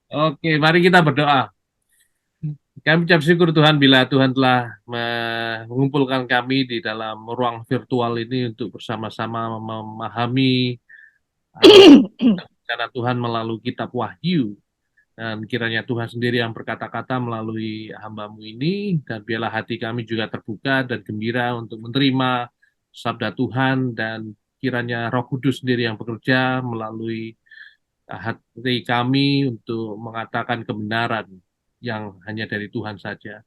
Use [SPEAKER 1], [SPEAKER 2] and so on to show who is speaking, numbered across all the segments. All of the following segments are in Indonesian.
[SPEAKER 1] Oke, mari kita berdoa. Kami ucap syukur Tuhan bila Tuhan telah mengumpulkan kami di dalam ruang virtual ini untuk bersama-sama memahami uh, rencana Tuhan melalui kitab Wahyu. Dan kiranya Tuhan sendiri yang berkata-kata melalui hambamu ini, dan biarlah hati kami juga terbuka dan gembira untuk menerima sabda Tuhan, dan kiranya Roh Kudus sendiri yang bekerja melalui hati kami untuk mengatakan kebenaran yang hanya dari Tuhan saja.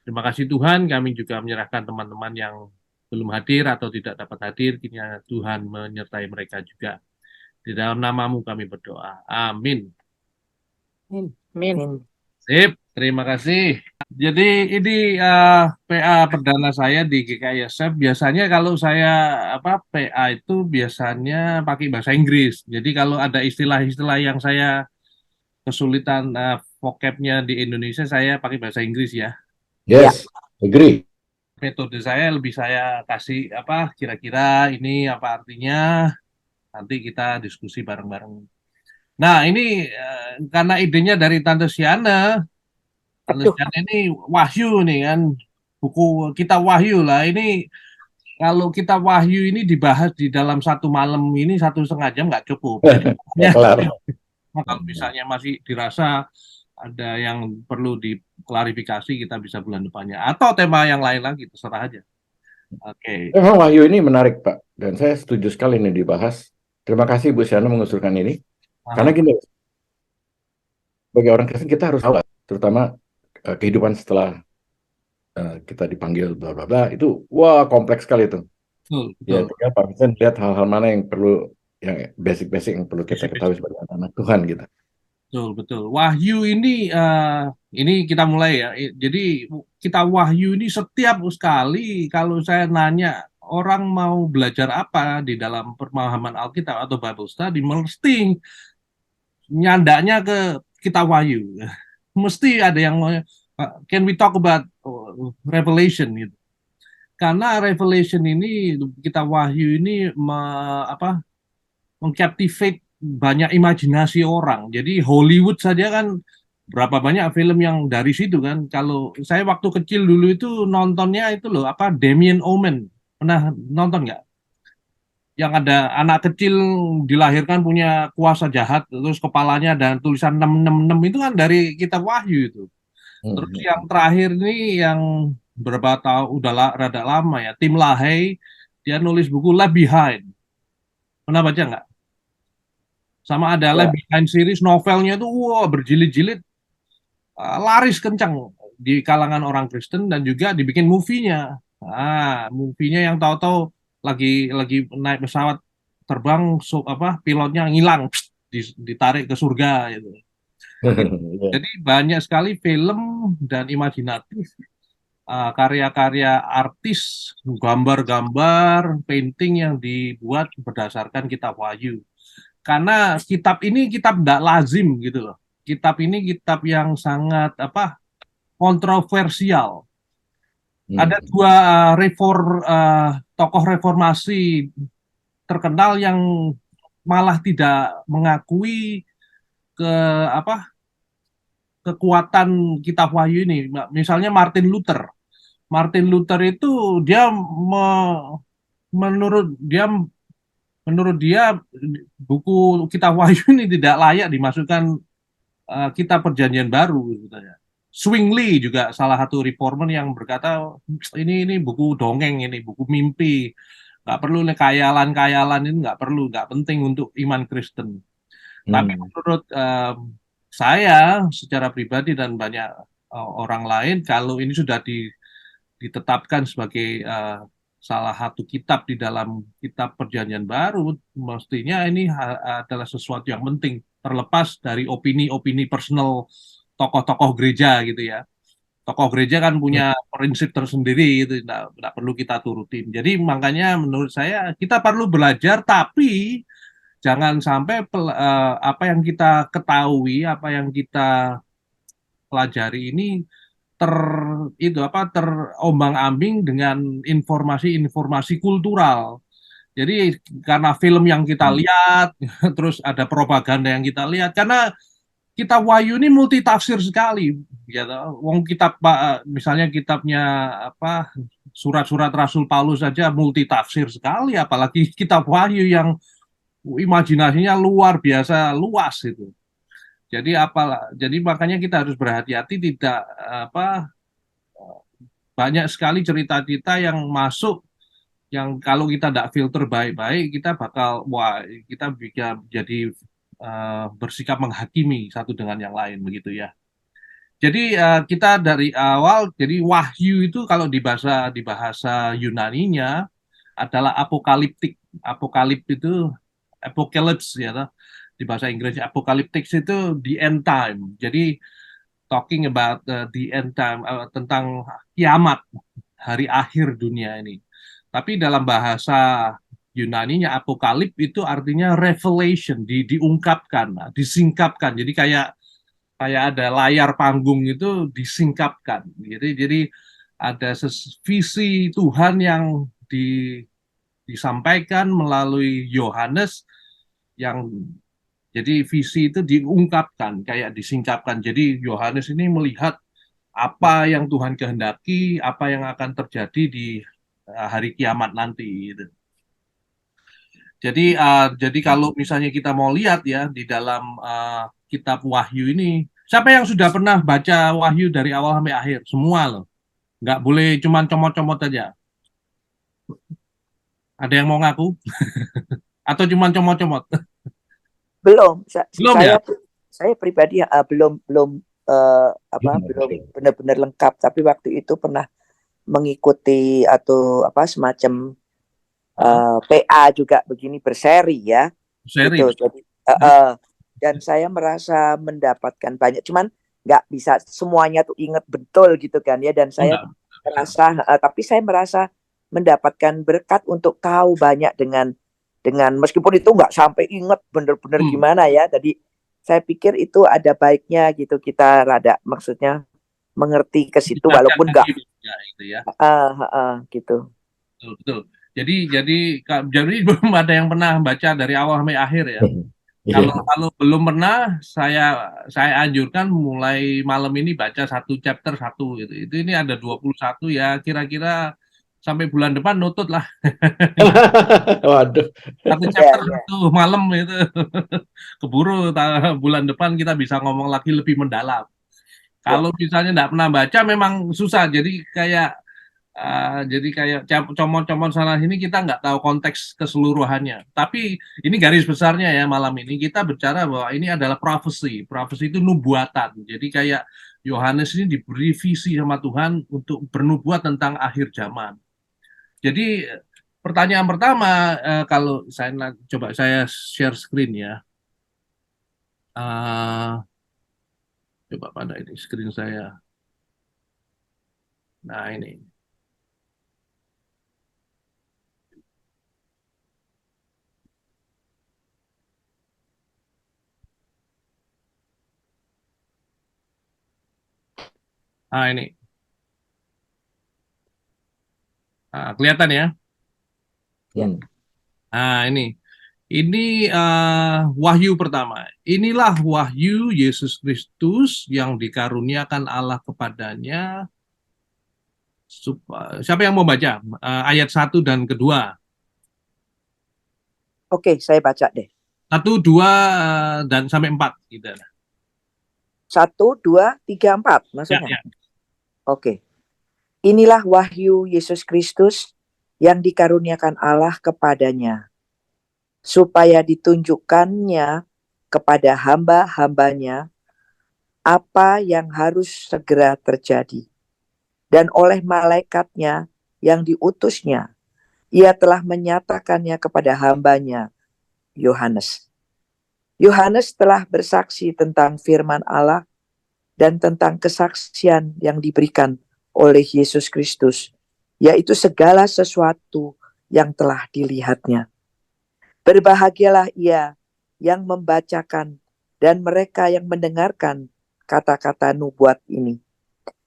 [SPEAKER 1] Terima kasih Tuhan, kami juga menyerahkan teman-teman yang belum hadir atau tidak dapat hadir, kiranya Tuhan menyertai mereka juga. Di dalam namamu kami berdoa. Amin.
[SPEAKER 2] Amin.
[SPEAKER 1] Sip, terima kasih. Jadi ini PA perdana saya di GKISF. Biasanya kalau saya PA itu biasanya pakai bahasa Inggris. Jadi kalau ada istilah-istilah yang saya kesulitan vocabnya di Indonesia, saya pakai bahasa Inggris ya.
[SPEAKER 2] Ya,
[SPEAKER 3] Yes, agree.
[SPEAKER 1] Metode saya lebih saya kasih kira-kira ini apa artinya. Nanti kita diskusi bareng-bareng. Nah ini karena idenya dari Tante Siana.
[SPEAKER 2] aduh,
[SPEAKER 1] Kan ini Wahyu nih kan, buku kita Wahyu lah. Ini kalau kita Wahyu ini dibahas di dalam satu malam ini 1,5 jam nggak cukup. Jadi
[SPEAKER 3] Nggak kelar.
[SPEAKER 1] kalau misalnya masih dirasa ada yang perlu diklarifikasi, kita bisa bulan depannya. Atau tema yang lain lagi, terserah aja. Oke.
[SPEAKER 3] Memang Wahyu ini menarik, Pak. Dan saya setuju sekali ini dibahas. Terima kasih Bu Siana mengusulkan ini. Karena
[SPEAKER 1] Aha.
[SPEAKER 3] gini, bagi orang Kristen kita harus tahu, terutama kehidupan setelah kita dipanggil bla bla bla, itu wah kompleks sekali itu.
[SPEAKER 1] Betul,
[SPEAKER 3] Ya,
[SPEAKER 1] betul.
[SPEAKER 3] tinggal Pak Vincent lihat hal-hal mana yang perlu, yang basic-basic yang perlu kita
[SPEAKER 1] Basic-basic.
[SPEAKER 3] ketahui sebagai anak Tuhan gitu.
[SPEAKER 1] Betul, betul. Wahyu ini kita mulai ya. Jadi kita Wahyu ini setiap sekali kalau saya nanya orang mau belajar apa di dalam pemahaman Alkitab atau Bible Study, mesti nyandaknya ke kita Wahyu. Mesti ada yang mau, can we talk about Revelation gitu. Karena Revelation ini kita Wahyu ini mengcaptivate banyak imajinasi orang. Jadi Hollywood saja kan berapa banyak film yang dari situ kan. Kalau saya waktu kecil dulu itu nontonnya itu loh Damien Omen. Pernah nonton nggak? Yang ada anak kecil dilahirkan punya kuasa jahat, terus kepalanya dan tulisan 666 itu kan dari kitab Wahyu itu. Terus
[SPEAKER 3] Hmm.
[SPEAKER 1] yang terakhir ini yang berapa tahun udah rada lama ya, Tim LaHaye dia nulis buku Left Behind. Pernah baca nggak? Sama ada
[SPEAKER 3] Ya,
[SPEAKER 1] Left Behind series novelnya itu wah berjilid-jilid, laris kencang di kalangan orang Kristen dan juga dibikin movie-nya. Movie-nya yang tahu-tahu lagi naik pesawat terbang, pilotnya ngilang, pst, ditarik ke surga gitu.
[SPEAKER 3] ya.
[SPEAKER 1] Jadi banyak sekali film dan imajinatif, karya-karya artis, gambar-gambar, painting yang dibuat berdasarkan kitab Wahyu. Karena kitab ini kitab tidak lazim gitu loh. Kitab ini kitab yang sangat kontroversial. Ada
[SPEAKER 3] Hmm.
[SPEAKER 1] dua tokoh reformasi terkenal yang malah tidak mengakui ke apa kekuatan kitab Wahyu ini. Misalnya Martin Luther. Martin Luther itu dia menurut dia menurut dia buku kitab Wahyu ini tidak layak dimasukkan kitab Perjanjian Baru katanya. Zwingli juga salah satu reformer yang berkata ini buku dongeng, ini buku mimpi, nggak perlu nih kayalan-kayalan, ini nggak perlu, nggak penting untuk iman Kristen. Tapi
[SPEAKER 3] Hmm.
[SPEAKER 1] menurut saya secara pribadi dan banyak orang lain, kalau ini sudah ditetapkan sebagai salah satu kitab di dalam kitab Perjanjian Baru, mestinya ini adalah sesuatu yang penting, terlepas dari opini-opini personal tokoh-tokoh gereja gitu ya. Tokoh gereja kan punya prinsip tersendiri itu, tidak perlu kita turutin. Jadi makanya menurut saya kita perlu belajar, tapi jangan sampai apa yang kita ketahui, apa yang kita pelajari ini ter terombang-ambing dengan informasi-informasi kultural. Jadi karena film yang kita
[SPEAKER 3] Hmm.
[SPEAKER 1] lihat, terus ada propaganda yang kita lihat, karena kitab Wahyu ini multitafsir sekali, ya toh. Wong kitab misalnya kitabnya apa surat-surat Rasul Paulus saja multitafsir sekali, apalagi kitab Wahyu yang imajinasinya luar biasa luas itu. Jadi makanya kita harus berhati-hati tidak apa banyak sekali cerita-cerita yang masuk yang kalau kita tidak filter baik-baik kita bakal kita bisa jadi bersikap menghakimi satu dengan yang lain begitu ya. Jadi kita dari awal, jadi wahyu itu kalau di bahasa Yunaninya adalah apokaliptik. Apokalip itu apocalypse ya, toh. Di bahasa Inggris apocalyptic itu the end time. Jadi talking about the end time tentang kiamat hari akhir dunia ini. Tapi dalam bahasa Yunaninya apokalip itu artinya revelation, diungkapkan, disingkapkan. Jadi kayak kayak ada layar panggung itu disingkapkan. Jadi ada visi Tuhan yang disampaikan melalui Yohanes yang jadi visi itu diungkapkan kayak disingkapkan. Jadi Yohanes ini melihat apa yang Tuhan kehendaki, apa yang akan terjadi di hari kiamat nanti. Gitu. Jadi kalau misalnya kita mau lihat ya di dalam kitab Wahyu ini, siapa yang sudah pernah baca Wahyu dari awal sampai akhir? Semua loh. Nggak boleh cuman comot-comot aja. Ada yang mau ngaku? Atau cuman comot-comot?
[SPEAKER 2] Belum.
[SPEAKER 1] Belum ya?
[SPEAKER 2] Saya pribadi belum belum benar-benar lengkap. Tapi waktu itu pernah mengikuti atau semacam PA juga begini berseri ya.
[SPEAKER 1] Seri.
[SPEAKER 2] Gitu. Jadi dan saya merasa mendapatkan banyak. Cuman nggak bisa semuanya tuh ingat betul gitu kan ya. Dan saya merasa, tapi saya merasa mendapatkan berkat untuk tahu banyak dengan meskipun itu nggak sampai ingat bener-bener gimana ya. Jadi saya pikir itu ada baiknya gitu kita rada maksudnya mengerti ke situ walaupun nggak
[SPEAKER 1] gitu ya.
[SPEAKER 2] Gitu.
[SPEAKER 1] Betul, betul. Jadi belum ada yang pernah baca dari awal sampai akhir ya. Kalau belum pernah, saya anjurkan mulai malam ini baca satu chapter satu gitu. Itu ini ada 21 ya, kira-kira sampai bulan depan nutut lah.
[SPEAKER 3] Waduh.
[SPEAKER 1] Satu chapter satu malam itu. Keburu bulan depan kita bisa ngomong lagi lebih mendalam. Kalau misalnya nggak pernah baca memang susah. Jadi kayak comot-comot sana sini kita nggak tahu konteks keseluruhannya. Tapi ini garis besarnya ya malam ini kita bicara bahwa ini adalah prophecy. Prophecy itu nubuatan. Jadi kayak Yohanes ini diberi visi sama Tuhan untuk bernubuat tentang akhir zaman. Jadi pertanyaan pertama kalau coba saya share screen ya. Coba pada ini screen saya. Nah ini. Nah ini. Nah, kelihatan ya? Nah ini. Ini wahyu pertama. Inilah wahyu Yesus Kristus yang dikaruniakan Allah kepadanya. Siapa yang mau baca ayat 1 dan kedua?
[SPEAKER 2] Oke, saya baca deh.
[SPEAKER 1] 1, 2 dan sampai 4 gitu.
[SPEAKER 2] 1, 2, 3, 4 maksudnya.
[SPEAKER 1] Ya.
[SPEAKER 2] Oke. Inilah wahyu Yesus Kristus yang dikaruniakan Allah kepadanya, supaya ditunjukkannya kepada hamba-hambanya apa yang harus segera terjadi. Dan oleh malaikatnya yang diutusnya, ia telah menyatakannya kepada hambanya, Yohanes. Yohanes telah bersaksi tentang firman Allah dan tentang kesaksian yang diberikan oleh Yesus Kristus, yaitu segala sesuatu yang telah dilihatnya. Berbahagialah ia yang membacakan dan mereka yang mendengarkan kata-kata nubuat ini,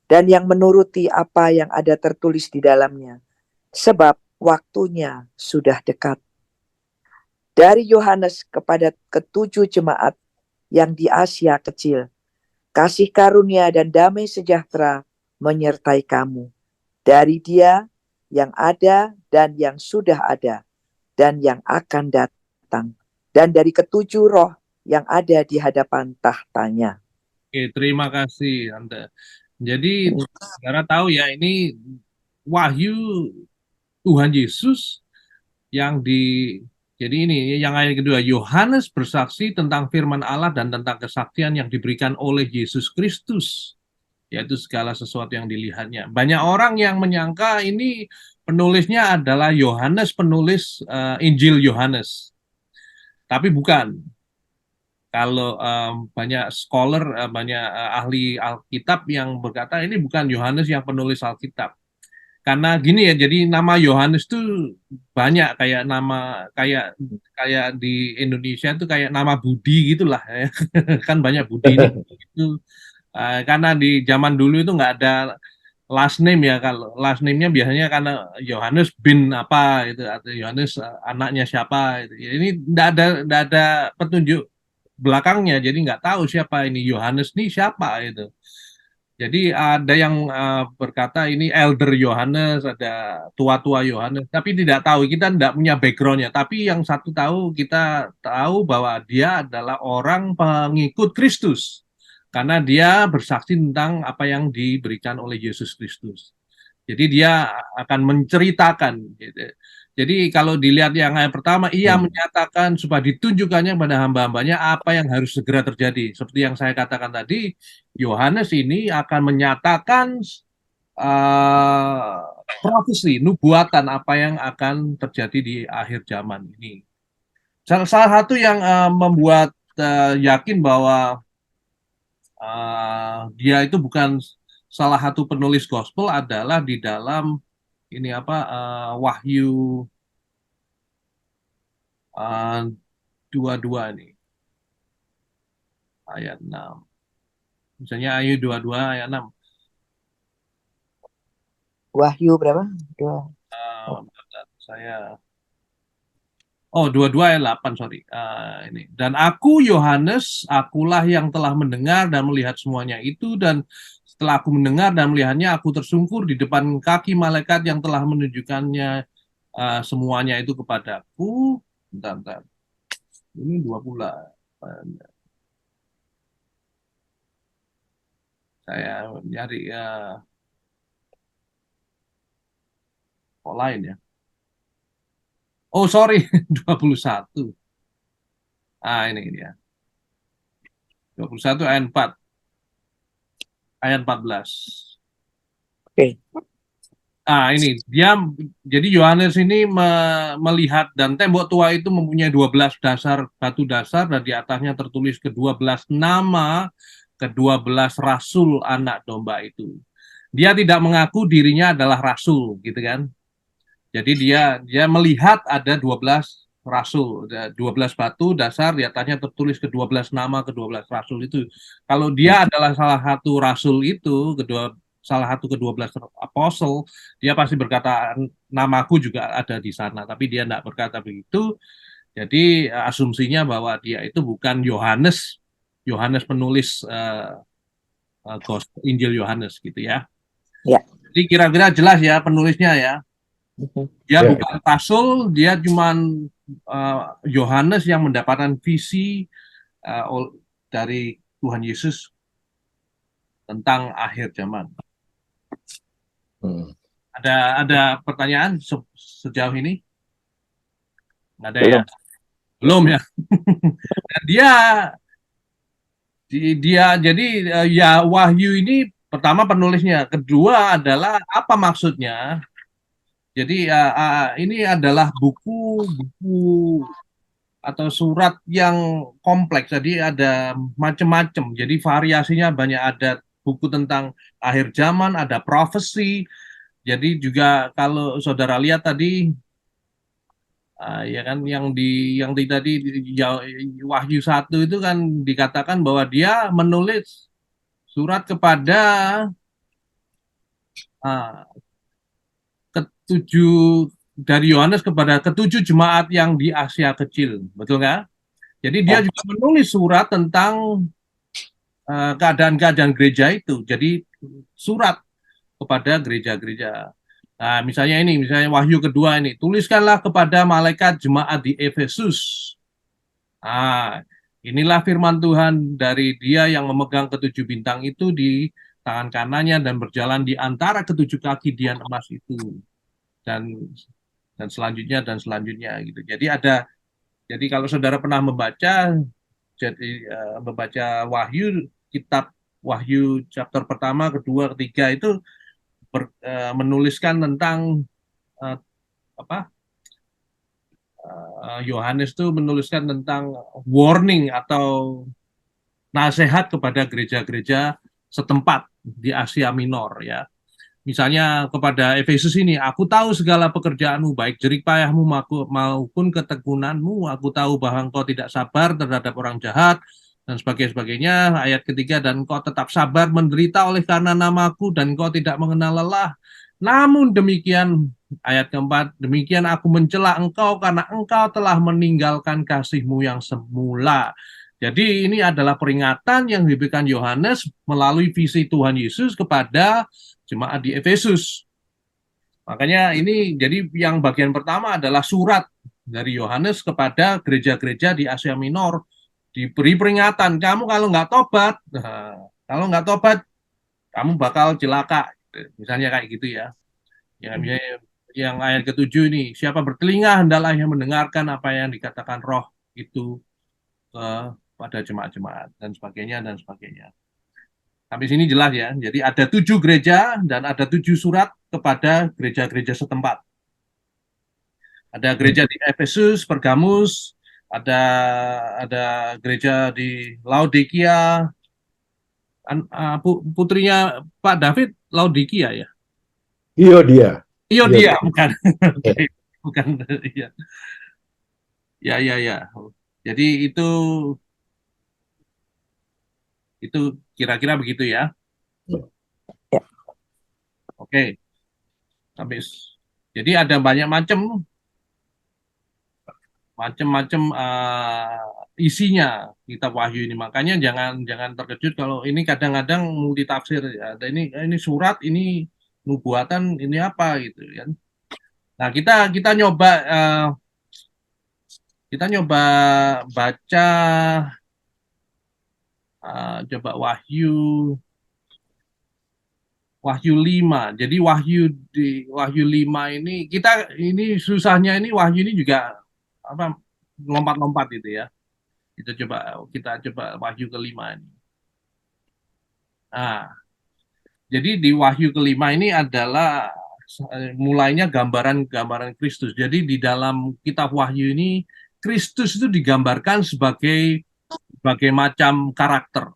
[SPEAKER 2] dan yang menuruti apa yang ada tertulis di dalamnya, sebab waktunya sudah dekat. Dari Yohanes kepada ketujuh jemaat yang di Asia Kecil. Kasih karunia dan damai sejahtera menyertai kamu. Dari Dia yang ada dan yang sudah ada dan yang akan datang. Dan dari ketujuh roh yang ada di hadapan tahtanya.
[SPEAKER 1] Oke, terima kasih Anda. Jadi saudara tahu ya, ini wahyu Tuhan Yesus yang jadi ini yang ayat kedua, Yohanes bersaksi tentang firman Allah dan tentang kesaksian yang diberikan oleh Yesus Kristus, yaitu segala sesuatu yang dilihatnya. Banyak orang yang menyangka ini penulisnya adalah Yohanes, penulis Injil Yohanes, tapi bukan. Kalau banyak scholar, banyak ahli Alkitab yang berkata ini bukan Yohanes yang penulis Alkitab. Karena gini ya, jadi nama Yohanes tuh banyak, kayak nama kayak kayak di Indonesia tuh kayak nama Budi gitulah ya. Kan banyak Budi ini itu. Karena di zaman dulu itu nggak ada last name ya, kalau last name-nya biasanya karena Yohanes bin apa itu, atau Yohanes anaknya siapa itu. Ya, ini nggak ada petunjuk belakangnya, jadi nggak tahu siapa ini Yohanes nih siapa itu. Jadi ada yang berkata ini Elder Yohanes, ada tua-tua Yohanes, tapi tidak tahu, kita tidak punya backgroundnya. Tapi yang satu tahu, kita tahu bahwa dia adalah orang pengikut Kristus, karena dia bersaksi tentang apa yang diberikan oleh Yesus Kristus. Jadi dia akan menceritakan, gitu. Jadi kalau dilihat yang ayat pertama, ia menyatakan supaya ditunjukkannya pada hamba-hambanya apa yang harus segera terjadi. Seperti yang saya katakan tadi, Yohanes ini akan menyatakan profesi, nubuatan apa yang akan terjadi di akhir zaman ini. Salah satu yang membuat yakin bahwa dia itu bukan salah satu penulis gospel adalah di dalam ini apa Wahyu 22 ini ayat 6. Misalnya Wahyu 22 ayat 6.
[SPEAKER 2] Wahyu berapa?
[SPEAKER 1] Saya 22 ayat 8, sorry. Ini. Dan aku Yohanes, akulah yang telah mendengar dan melihat semuanya itu, dan setelah aku mendengar dan melihatnya, aku tersungkur di depan kaki malaikat yang telah menunjukkannya semuanya itu kepadaku. Bentar. Ini 20. Saya nyari lain ya. Oh, sorry, 21. Ini dia. 21 ayat 4. Ayat 14.
[SPEAKER 2] Oke.
[SPEAKER 1] Ini dia, jadi Yohanes ini melihat dan tembok tua itu mempunyai 12 dasar batu dasar, dan di atasnya tertulis ke-12 nama ke-12 rasul anak domba itu. Dia tidak mengaku dirinya adalah rasul, gitu kan. Jadi dia melihat ada 12 rasul, 12 batu dasar, di atasnya tertulis ke-12 nama ke-12 rasul itu. Kalau dia adalah salah satu rasul itu, salah satu ke-12 apostle, dia pasti berkata namaku juga ada di sana, tapi dia tidak berkata begitu. Jadi asumsinya bahwa dia itu bukan Yohanes penulis Injil Yohanes gitu ya.
[SPEAKER 2] Ya.
[SPEAKER 1] Jadi kira-kira jelas ya penulisnya ya. Dia
[SPEAKER 3] Ya.
[SPEAKER 1] bukan rasul, dia cuman Yohanes yang mendapatkan visi dari Tuhan Yesus tentang akhir zaman. Ada pertanyaan sejauh ini? Nggak ada ya? Belum ya. Dan dia jadi ya Wahyu ini pertama penulisnya, kedua adalah apa maksudnya. Jadi ini adalah buku atau surat yang kompleks. Jadi ada macam-macam. Jadi variasinya banyak, ada buku tentang akhir zaman, ada prophecy. Jadi juga kalau saudara lihat tadi ya kan yang tadi Wahyu 1 itu kan dikatakan bahwa dia menulis surat kepada ketujuh dari Yohanes kepada ketujuh jemaat yang di Asia Kecil, betul nggak? Jadi dia juga menulis surat tentang keadaan-keadaan gereja itu. Jadi surat kepada gereja-gereja. Nah, misalnya Wahyu kedua ini, tuliskanlah kepada malaikat jemaat di Efesus. Ah, inilah firman Tuhan dari Dia yang memegang ketujuh bintang itu di tangan kanannya dan berjalan di antara ketujuh kaki dian emas itu, dan selanjutnya gitu. Jadi kalau saudara pernah membaca Wahyu, kitab Wahyu chapter pertama, kedua, ketiga itu menuliskan tentang eh, apa Yohanes tuh menuliskan tentang warning atau nasihat kepada gereja-gereja setempat di Asia Minor ya. Misalnya kepada Efesus ini, aku tahu segala pekerjaanmu, baik jerih payahmu maupun ketekunanmu. Aku tahu bahwa engkau tidak sabar terhadap orang jahat, dan sebagainya. Ayat ketiga, dan engkau tetap sabar menderita oleh karena namaku, dan engkau tidak mengenal lelah. Namun demikian, ayat keempat, demikian aku mencela engkau karena engkau telah meninggalkan kasihmu yang semula. Jadi ini adalah peringatan yang diberikan Yohanes melalui visi Tuhan Yesus kepada jemaat di Efesus. Makanya ini jadi yang bagian pertama adalah surat dari Yohanes kepada gereja-gereja di Asia Minor, diberi peringatan, kamu kalau nggak tobat, kamu bakal celaka, misalnya kayak gitu ya. Yang ayat ketujuh ini, siapa bertelinga hendaklah yang mendengarkan apa yang dikatakan Roh itu pada jemaat-jemaat dan sebagainya. Sampai sini jelas ya. Jadi ada 7 gereja dan ada 7 surat kepada gereja-gereja setempat. Ada gereja di Efesus, Pergamus, ada gereja di Laodikia. Putrinya Pak David Laodikia ya.
[SPEAKER 3] Iya dia.
[SPEAKER 1] Iya dia, bukan.
[SPEAKER 3] Ya.
[SPEAKER 1] Bukan ya. Ya. Jadi itu kira-kira begitu ya.
[SPEAKER 2] Ya.
[SPEAKER 1] Oke. Habis. Jadi ada banyak macam isinya kitab Wahyu ini. Makanya jangan terkejut kalau ini kadang-kadang multitafsir. Ada ini surat, ini nubuatan, ini apa gitu kan. Nah, kita nyoba baca coba Wahyu 5. Jadi Wahyu 5 ini susahnya, ini Wahyu ini juga apa lompat-lompat gitu ya. Kita coba Wahyu kelima ini. Nah, jadi di Wahyu kelima ini adalah mulainya gambaran-gambaran Kristus. Jadi di dalam kitab Wahyu ini Kristus itu digambarkan sebagai berbagai macam karakter.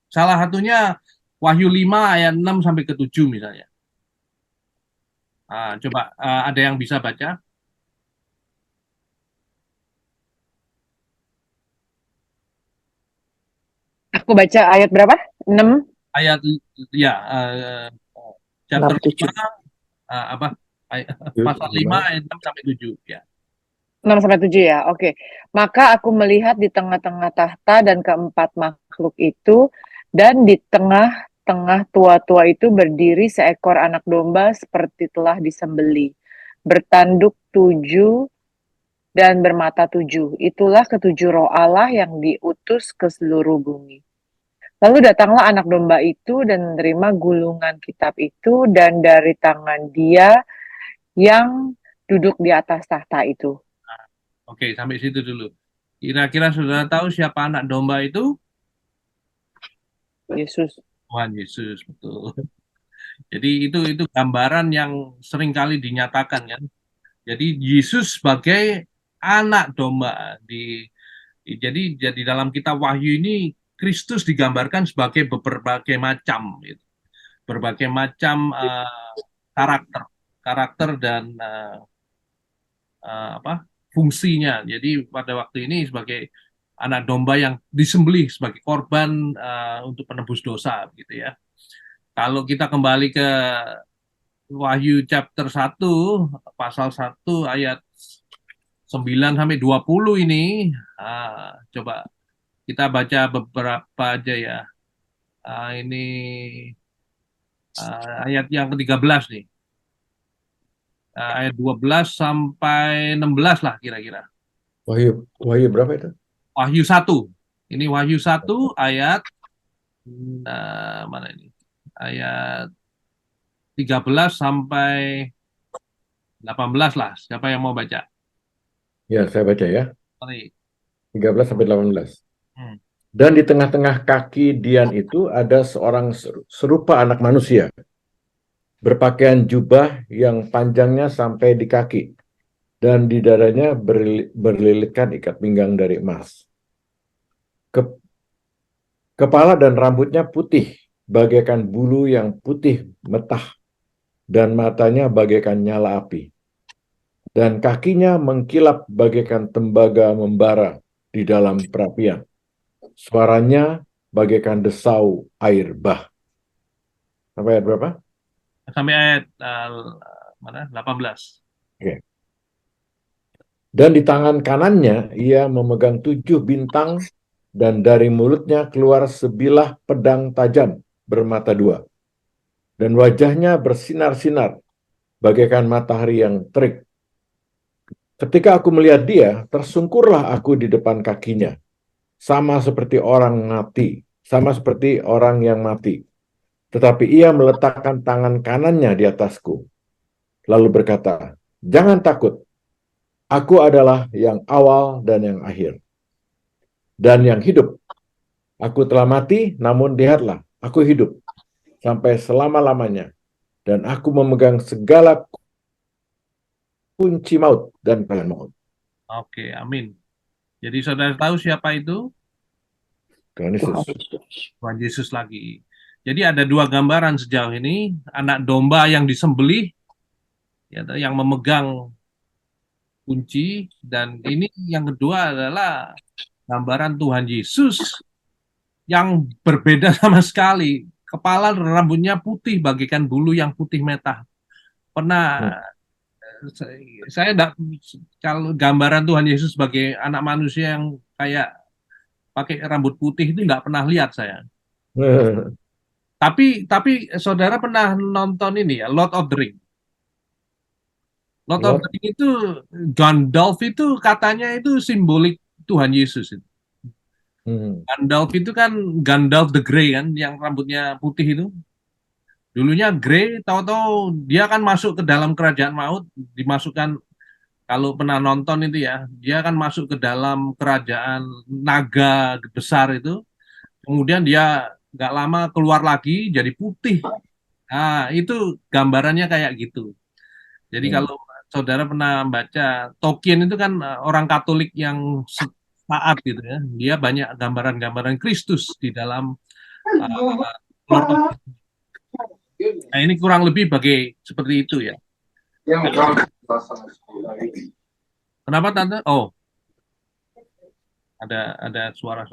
[SPEAKER 1] Salah satunya Wahyu 5 ayat 6 sampai ke 7 misalnya. Coba ada yang bisa baca?
[SPEAKER 2] Aku baca ayat berapa? 6?
[SPEAKER 1] Ayat ya chapter 5 pasal 5 ayat 6 sampai 7 ya.
[SPEAKER 2] 6 sampai 7 ya. Oke. Maka aku melihat di tengah-tengah tahta dan keempat makhluk itu, dan di tengah-tengah tua-tua itu berdiri seekor anak domba seperti telah disembeli, bertanduk 7 dan bermata 7. Itulah ketujuh roh Allah yang diutus ke seluruh bumi. Lalu datanglah anak domba itu dan menerima gulungan kitab itu dan dari tangan dia yang duduk di atas tahta itu.
[SPEAKER 1] Oke, sampai situ dulu. Kira-kira saudara tahu siapa anak domba itu?
[SPEAKER 2] Yesus.
[SPEAKER 1] Tuhan Yesus, betul. Jadi itu gambaran yang sering kali dinyatakan kan. Jadi Yesus sebagai anak domba jadi dalam kitab Wahyu ini Kristus digambarkan sebagai berbagai macam gitu. Berbagai macam karakter dan fungsinya. Jadi pada waktu ini sebagai anak domba yang disembelih sebagai korban untuk penebus dosa gitu ya. Kalau kita kembali ke Wahyu chapter 1 pasal 1 ayat 9 sampai 20 ini. Coba kita baca beberapa aja ya. Ini ayat yang ke-13 nih. Ayat 12 sampai 16 lah kira-kira.
[SPEAKER 3] Wahyu berapa itu?
[SPEAKER 1] Wahyu 1. Ini Wahyu 1 ayat mana ini? Ayat 13 sampai 18 lah. Siapa yang mau baca?
[SPEAKER 3] Ya, saya baca ya.
[SPEAKER 1] Mari.
[SPEAKER 3] 13 sampai 18.
[SPEAKER 1] Hmm.
[SPEAKER 3] Dan di tengah-tengah kaki Dian itu ada seorang serupa anak manusia, berpakaian jubah yang panjangnya sampai di kaki, dan di dadanya berlilitkan ikat pinggang dari emas. Kepala dan rambutnya putih, bagaikan bulu yang putih metah, dan matanya bagaikan nyala api. Dan kakinya mengkilap bagaikan tembaga membara di dalam perapian. Suaranya bagaikan desau air bah. Sampai ayat berapa?
[SPEAKER 1] Sampai ayat mana? 18.
[SPEAKER 3] Oke. Dan di tangan kanannya ia memegang 7 bintang, dan dari mulutnya keluar sebilah pedang tajam bermata 2. Dan wajahnya bersinar-sinar bagaikan matahari yang terik. Ketika aku melihat dia, tersungkurlah aku di depan kakinya, sama seperti orang yang mati. Tetapi ia meletakkan tangan kanannya di atasku, lalu berkata, "Jangan takut, aku adalah yang awal dan yang akhir, dan yang hidup. Aku telah mati, namun lihatlah, aku hidup sampai selama-lamanya, dan aku memegang segala kunci maut dan kalian maut."
[SPEAKER 1] Oke, amin. Jadi saudara tahu siapa itu?
[SPEAKER 3] Tuhan Yesus.
[SPEAKER 1] Tuhan Yesus lagi. Jadi ada dua gambaran sejauh ini, anak domba yang disembelih, ya, yang memegang kunci, dan ini yang kedua adalah gambaran Tuhan Yesus yang berbeda sama sekali. Kepala dan rambutnya putih bagaikan bulu yang putih metah. Pernah saya enggak, kalau gambaran Tuhan Yesus sebagai anak manusia yang kayak pakai rambut putih itu nggak pernah lihat saya. Tapi saudara pernah nonton ini ya, Lord of the Ring. Lord of the Ring itu Gandalf itu katanya itu simbolik Tuhan Yesus itu. Gandalf itu kan Gandalf the Grey kan, yang rambutnya putih itu. Dulunya Grey, tahu-tahu dia kan masuk ke dalam kerajaan maut, dimasukkan, kalau pernah nonton itu ya, dia kan masuk ke dalam kerajaan naga besar itu. Kemudian dia nggak lama keluar lagi jadi putih. Nah, itu gambarannya kayak gitu. Jadi kalau saudara pernah baca Tolkien itu kan orang Katolik yang taat gitu ya. Dia banyak gambaran-gambaran Kristus di dalam Lord of the Rings. Nah, ini kurang lebih seperti itu ya. Kenapa Tante? Oh, ada suara.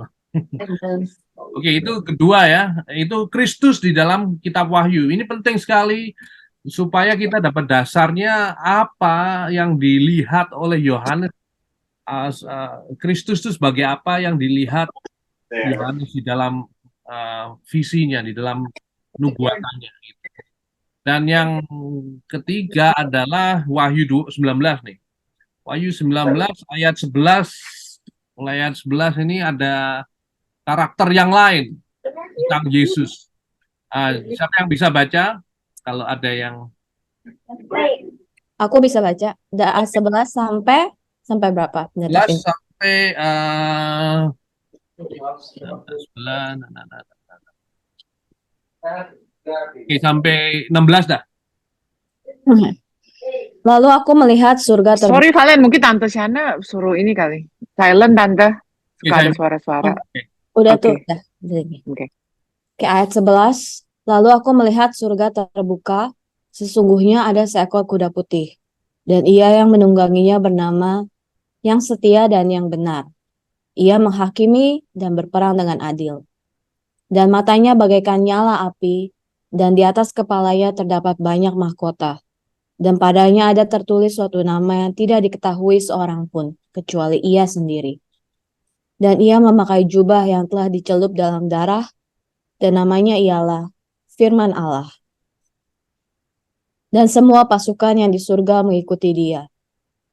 [SPEAKER 1] Oke, itu kedua ya. Itu Kristus di dalam kitab Wahyu. Ini penting sekali supaya kita dapat dasarnya apa yang dilihat oleh Yohanes. Kristus itu sebagai apa yang dilihat Yohanes di dalam visinya, di dalam nubuatannya. Dan yang ketiga adalah Wahyu 19 nih. Wahyu 19 ayat 11. Mulai ayat 11 ini ada karakter yang lain tentang Yesus. Siapa yang bisa baca? Kalau ada yang...
[SPEAKER 4] Aku bisa baca. 11 sampai berapa?
[SPEAKER 1] 11 sampai 11, Oke, sampai 16 dah.
[SPEAKER 4] Lalu aku melihat surga terbuka.
[SPEAKER 5] Sorry Valen, mungkin Tante Shana suruh ini kali. Silent Tante. Suka ada suara-suara.
[SPEAKER 4] Udah
[SPEAKER 5] Oke.
[SPEAKER 4] tuh. Udah.
[SPEAKER 5] Oke.
[SPEAKER 4] Oke, ayat 11. Lalu aku melihat surga terbuka. Sesungguhnya ada seekor kuda putih. Dan ia yang menungganginya bernama Yang Setia dan Yang Benar. Ia menghakimi dan berperang dengan adil. Dan matanya bagaikan nyala api, dan di atas kepalanya terdapat banyak mahkota. dan padanya ada tertulis suatu nama yang tidak diketahui seorang pun, kecuali ia sendiri. Dan ia memakai jubah yang telah dicelup dalam darah, dan namanya ialah Firman Allah. Dan semua pasukan yang di surga mengikuti dia.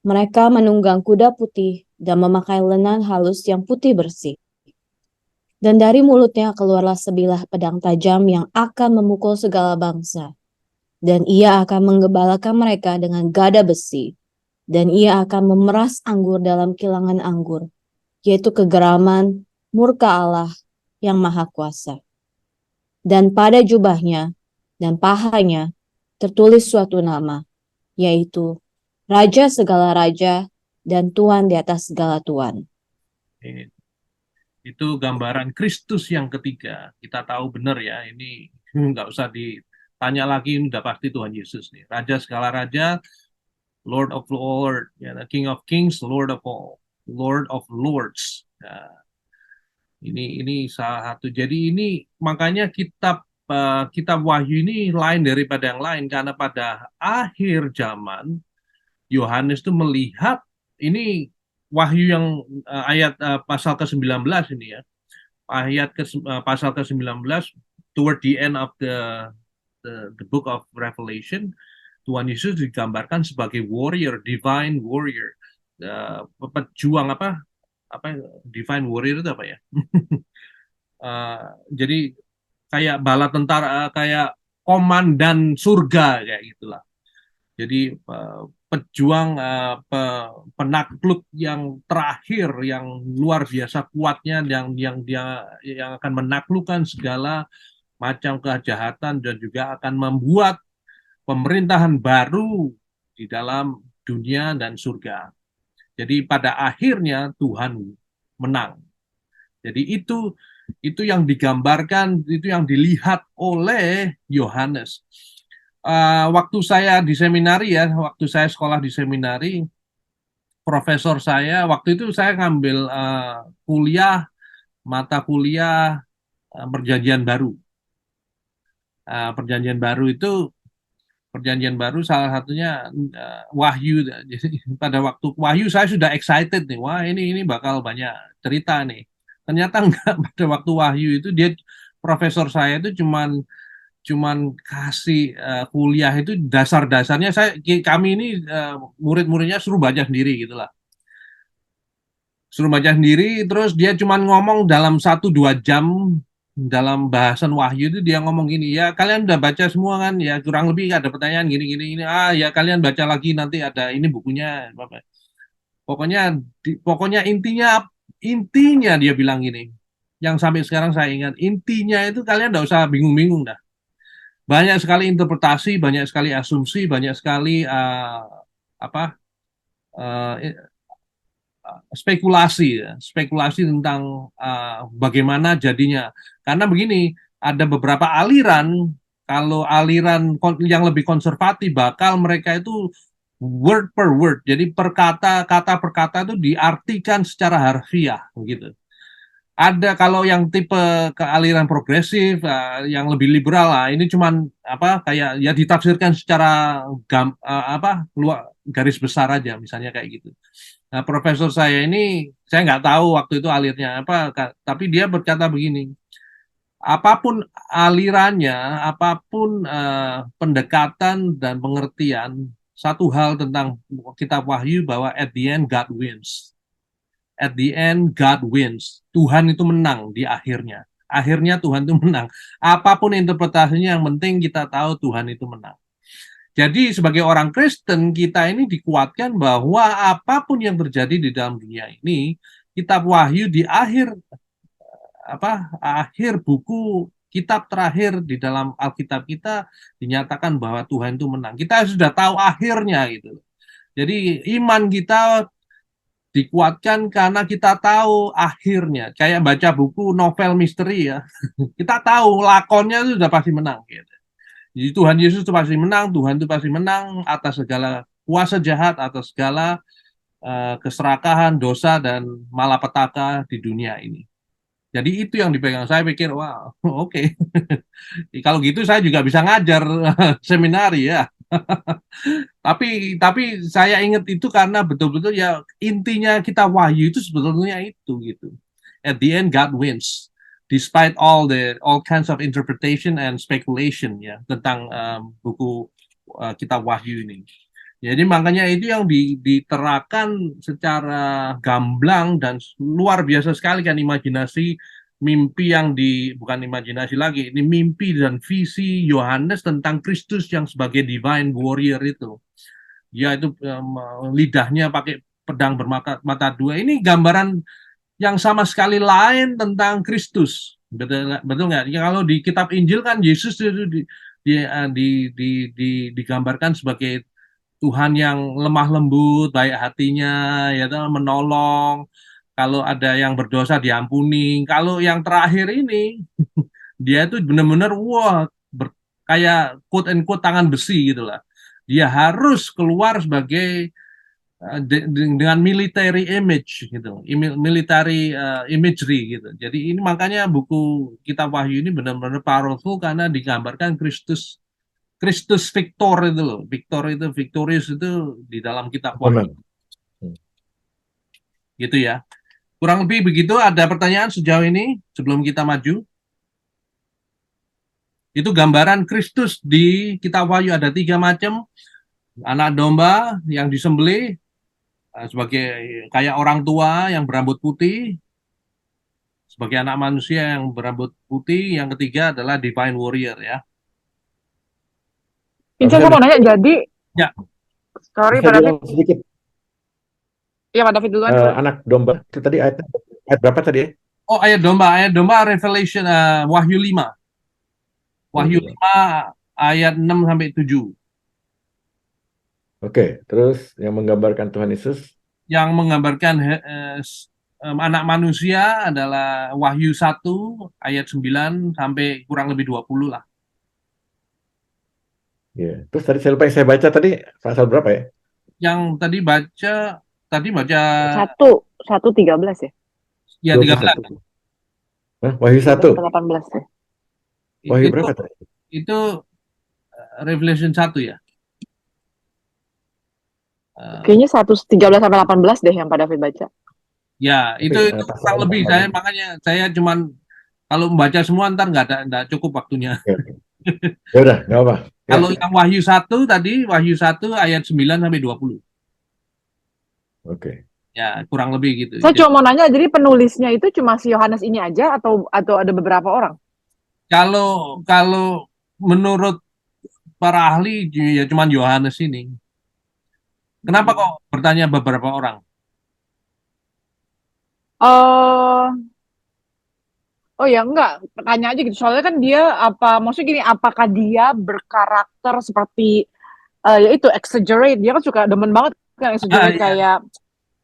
[SPEAKER 4] Mereka menunggang kuda putih dan memakai lenan halus yang putih bersih. Dan dari mulutnya keluarlah sebilah pedang tajam yang akan memukul segala bangsa. Dan ia akan menggembalakan mereka dengan gada besi. Dan ia akan memeras anggur dalam kilangan anggur, yaitu kegeraman murka Allah yang maha kuasa. Dan pada jubahnya dan pahanya tertulis suatu nama, yaitu Raja segala raja dan Tuan di atas segala tuan.
[SPEAKER 1] Itu gambaran Kristus yang ketiga. Kita tahu benar ya, ini nggak usah ditanya lagi, ini udah pasti Tuhan Yesus nih. Raja segala raja, Lord of Lords, ya, King of Kings, Lord of all, Lord of Lords. Ya, ini salah satu. Jadi ini makanya kitab Wahyu ini lain daripada yang lain, karena pada akhir zaman Yohanes itu melihat ini Wahyu yang ayat pasal ke-19 ini ya. Pasal ke-19, toward the end of the book of Revelation, Tuhan Yesus digambarkan sebagai warrior, divine warrior. Pejuang apa divine warrior itu apa ya? Jadi kayak bala tentara, kayak komandan surga kayak gitulah. Jadi pejuang, penakluk yang terakhir, yang luar biasa kuatnya, yang akan menaklukkan segala macam kejahatan dan juga akan membuat pemerintahan baru di dalam dunia dan surga. Jadi pada akhirnya Tuhan menang. Jadi itu yang digambarkan, itu yang dilihat oleh Yohanes. Waktu saya di seminari ya, waktu saya sekolah di seminari, profesor saya, waktu itu saya ngambil mata kuliah perjanjian baru. Perjanjian baru salah satunya Wahyu. Jadi pada waktu Wahyu saya sudah excited nih, wah ini bakal banyak cerita nih. Ternyata enggak, pada waktu Wahyu itu profesor saya itu cuman kasih kuliah itu dasar-dasarnya. Kami ini murid-muridnya suruh baca sendiri gitulah. Suruh baca sendiri, terus dia cuman ngomong dalam 1-2 jam dalam bahasan Wahyu itu dia ngomong gini, ya kalian udah baca semua kan, ya kurang lebih ada pertanyaan gini ini, ya kalian baca lagi nanti ada ini bukunya. Pokoknya intinya dia bilang gini, yang sampai sekarang saya ingat, intinya itu kalian nggak usah bingung-bingung dah. Banyak sekali interpretasi, banyak sekali asumsi, banyak sekali spekulasi tentang bagaimana jadinya. Karena begini, ada beberapa aliran, kalau aliran yang lebih konservatif bakal mereka itu word per word, jadi kata per kata itu diartikan secara harfiah gitu. Ada kalau yang tipe kealiran progresif, yang lebih liberal lah, ini cuman kayak ya ditafsirkan secara garis besar aja, misalnya kayak gitu. Nah, profesor saya ini, saya nggak tahu waktu itu alirnya apa, tapi dia berkata begini, apapun alirannya, apapun pendekatan dan pengertian, satu hal tentang kitab Wahyu bahwa at the end God wins. At the end God wins. Tuhan itu menang di akhirnya. Akhirnya Tuhan itu menang. Apapun interpretasinya, yang penting kita tahu Tuhan itu menang. Jadi sebagai orang Kristen, kita ini dikuatkan bahwa apapun yang terjadi di dalam dunia ini, kitab Wahyu di akhir buku kitab terakhir di dalam Alkitab kita dinyatakan bahwa Tuhan itu menang. Kita sudah tahu akhirnya gitu. Jadi iman kita dikuatkan karena kita tahu akhirnya. Kayak baca buku novel misteri ya. Kita tahu lakonnya itu sudah pasti menang gitu. Jadi Tuhan Yesus itu pasti menang, Tuhan itu pasti menang atas segala kuasa jahat, atas segala keserakahan, dosa, dan malapetaka di dunia ini. Jadi itu yang dipegang. Saya pikir, wah, oke. Kalau gitu saya juga bisa ngajar seminari ya. Tapi saya ingat itu karena betul-betul ya intinya kita wahyu itu sebetulnya itu gitu. At the end God wins. Despite all kinds of interpretation and speculation ya tentang buku kitab wahyu ini. Jadi makanya itu yang diterakan secara gamblang dan luar biasa sekali kan imajinasi mimpi yang bukan imajinasi lagi, ini mimpi dan visi Yohanes tentang Kristus yang sebagai divine warrior itu. Ya itu lidahnya pakai pedang bermata mata dua. Ini gambaran yang sama sekali lain tentang Kristus. Betul nggak? Ya, kalau di kitab Injil kan Yesus itu digambarkan sebagai Tuhan yang lemah lembut, baik hatinya, ya menolong. Kalau ada yang berdosa diampuni. Kalau yang terakhir ini, dia itu benar-benar wah kayak quote and quote tangan besi gitulah. Dia harus keluar sebagai dengan military image gitu, military imagery gitu. Jadi ini makanya buku Kitab Wahyu ini benar-benar powerful karena digambarkan Kristus Victor itu loh. Victor itu victorious itu di dalam kitab Wahyu. Gitu ya. Kurang lebih begitu. Ada pertanyaan sejauh ini sebelum kita maju? Itu gambaran Kristus di kitab Wahyu ada 3 macam. Anak domba yang disembelih sebagai kayak orang tua yang berambut putih. Sebagai anak manusia yang berambut putih. Yang ketiga adalah divine warrior ya.
[SPEAKER 5] Ini saya mau nanya, jadi
[SPEAKER 1] ya.
[SPEAKER 5] Sorry Pak David.
[SPEAKER 3] Sedikit.
[SPEAKER 5] Iya Pak David duluan.
[SPEAKER 3] Anak domba itu tadi ayat berapa tadi ya?
[SPEAKER 1] Oh, ayat domba Revelation Wahyu 5. Wahyu 5 ayat 6 sampai 7.
[SPEAKER 3] Oke, terus yang menggambarkan Tuhan Yesus?
[SPEAKER 1] Yang menggambarkan anak manusia adalah Wahyu 1 ayat 9 sampai kurang lebih 20 lah.
[SPEAKER 3] Ya, terus tadi saya lupa saya baca tadi pasal berapa ya?
[SPEAKER 1] Yang tadi baca
[SPEAKER 5] 1:13 ya?
[SPEAKER 1] Ya 13.
[SPEAKER 3] Wahyu 1.
[SPEAKER 5] 18 ya.
[SPEAKER 3] Wahyu berapa tadi?
[SPEAKER 1] Itu Revelation 1 ya.
[SPEAKER 5] Kayaknya 1:13 sampai 18 deh yang Pak David baca.
[SPEAKER 1] Ya, itu kurang lebih makanya saya cuman kalau membaca semua ntar nggak cukup waktunya.
[SPEAKER 3] Ya udah, nggak apa.
[SPEAKER 1] Ya. Kalau yang Wahyu 1 tadi, Wahyu 1 ayat 9 sampai 20.
[SPEAKER 3] Oke.
[SPEAKER 1] Ya, kurang lebih gitu.
[SPEAKER 5] Saya cuma mau nanya, jadi penulisnya itu cuma si Yohanes ini aja atau ada beberapa orang?
[SPEAKER 1] Kalau menurut para ahli ya cuma Yohanes ini. Kenapa kok bertanya beberapa orang?
[SPEAKER 5] Oh ya enggak, tanya aja gitu. Soalnya kan dia maksudnya gini, apakah dia berkarakter seperti ya itu exaggerate? Dia kan suka demen banget kan exaggerate kayak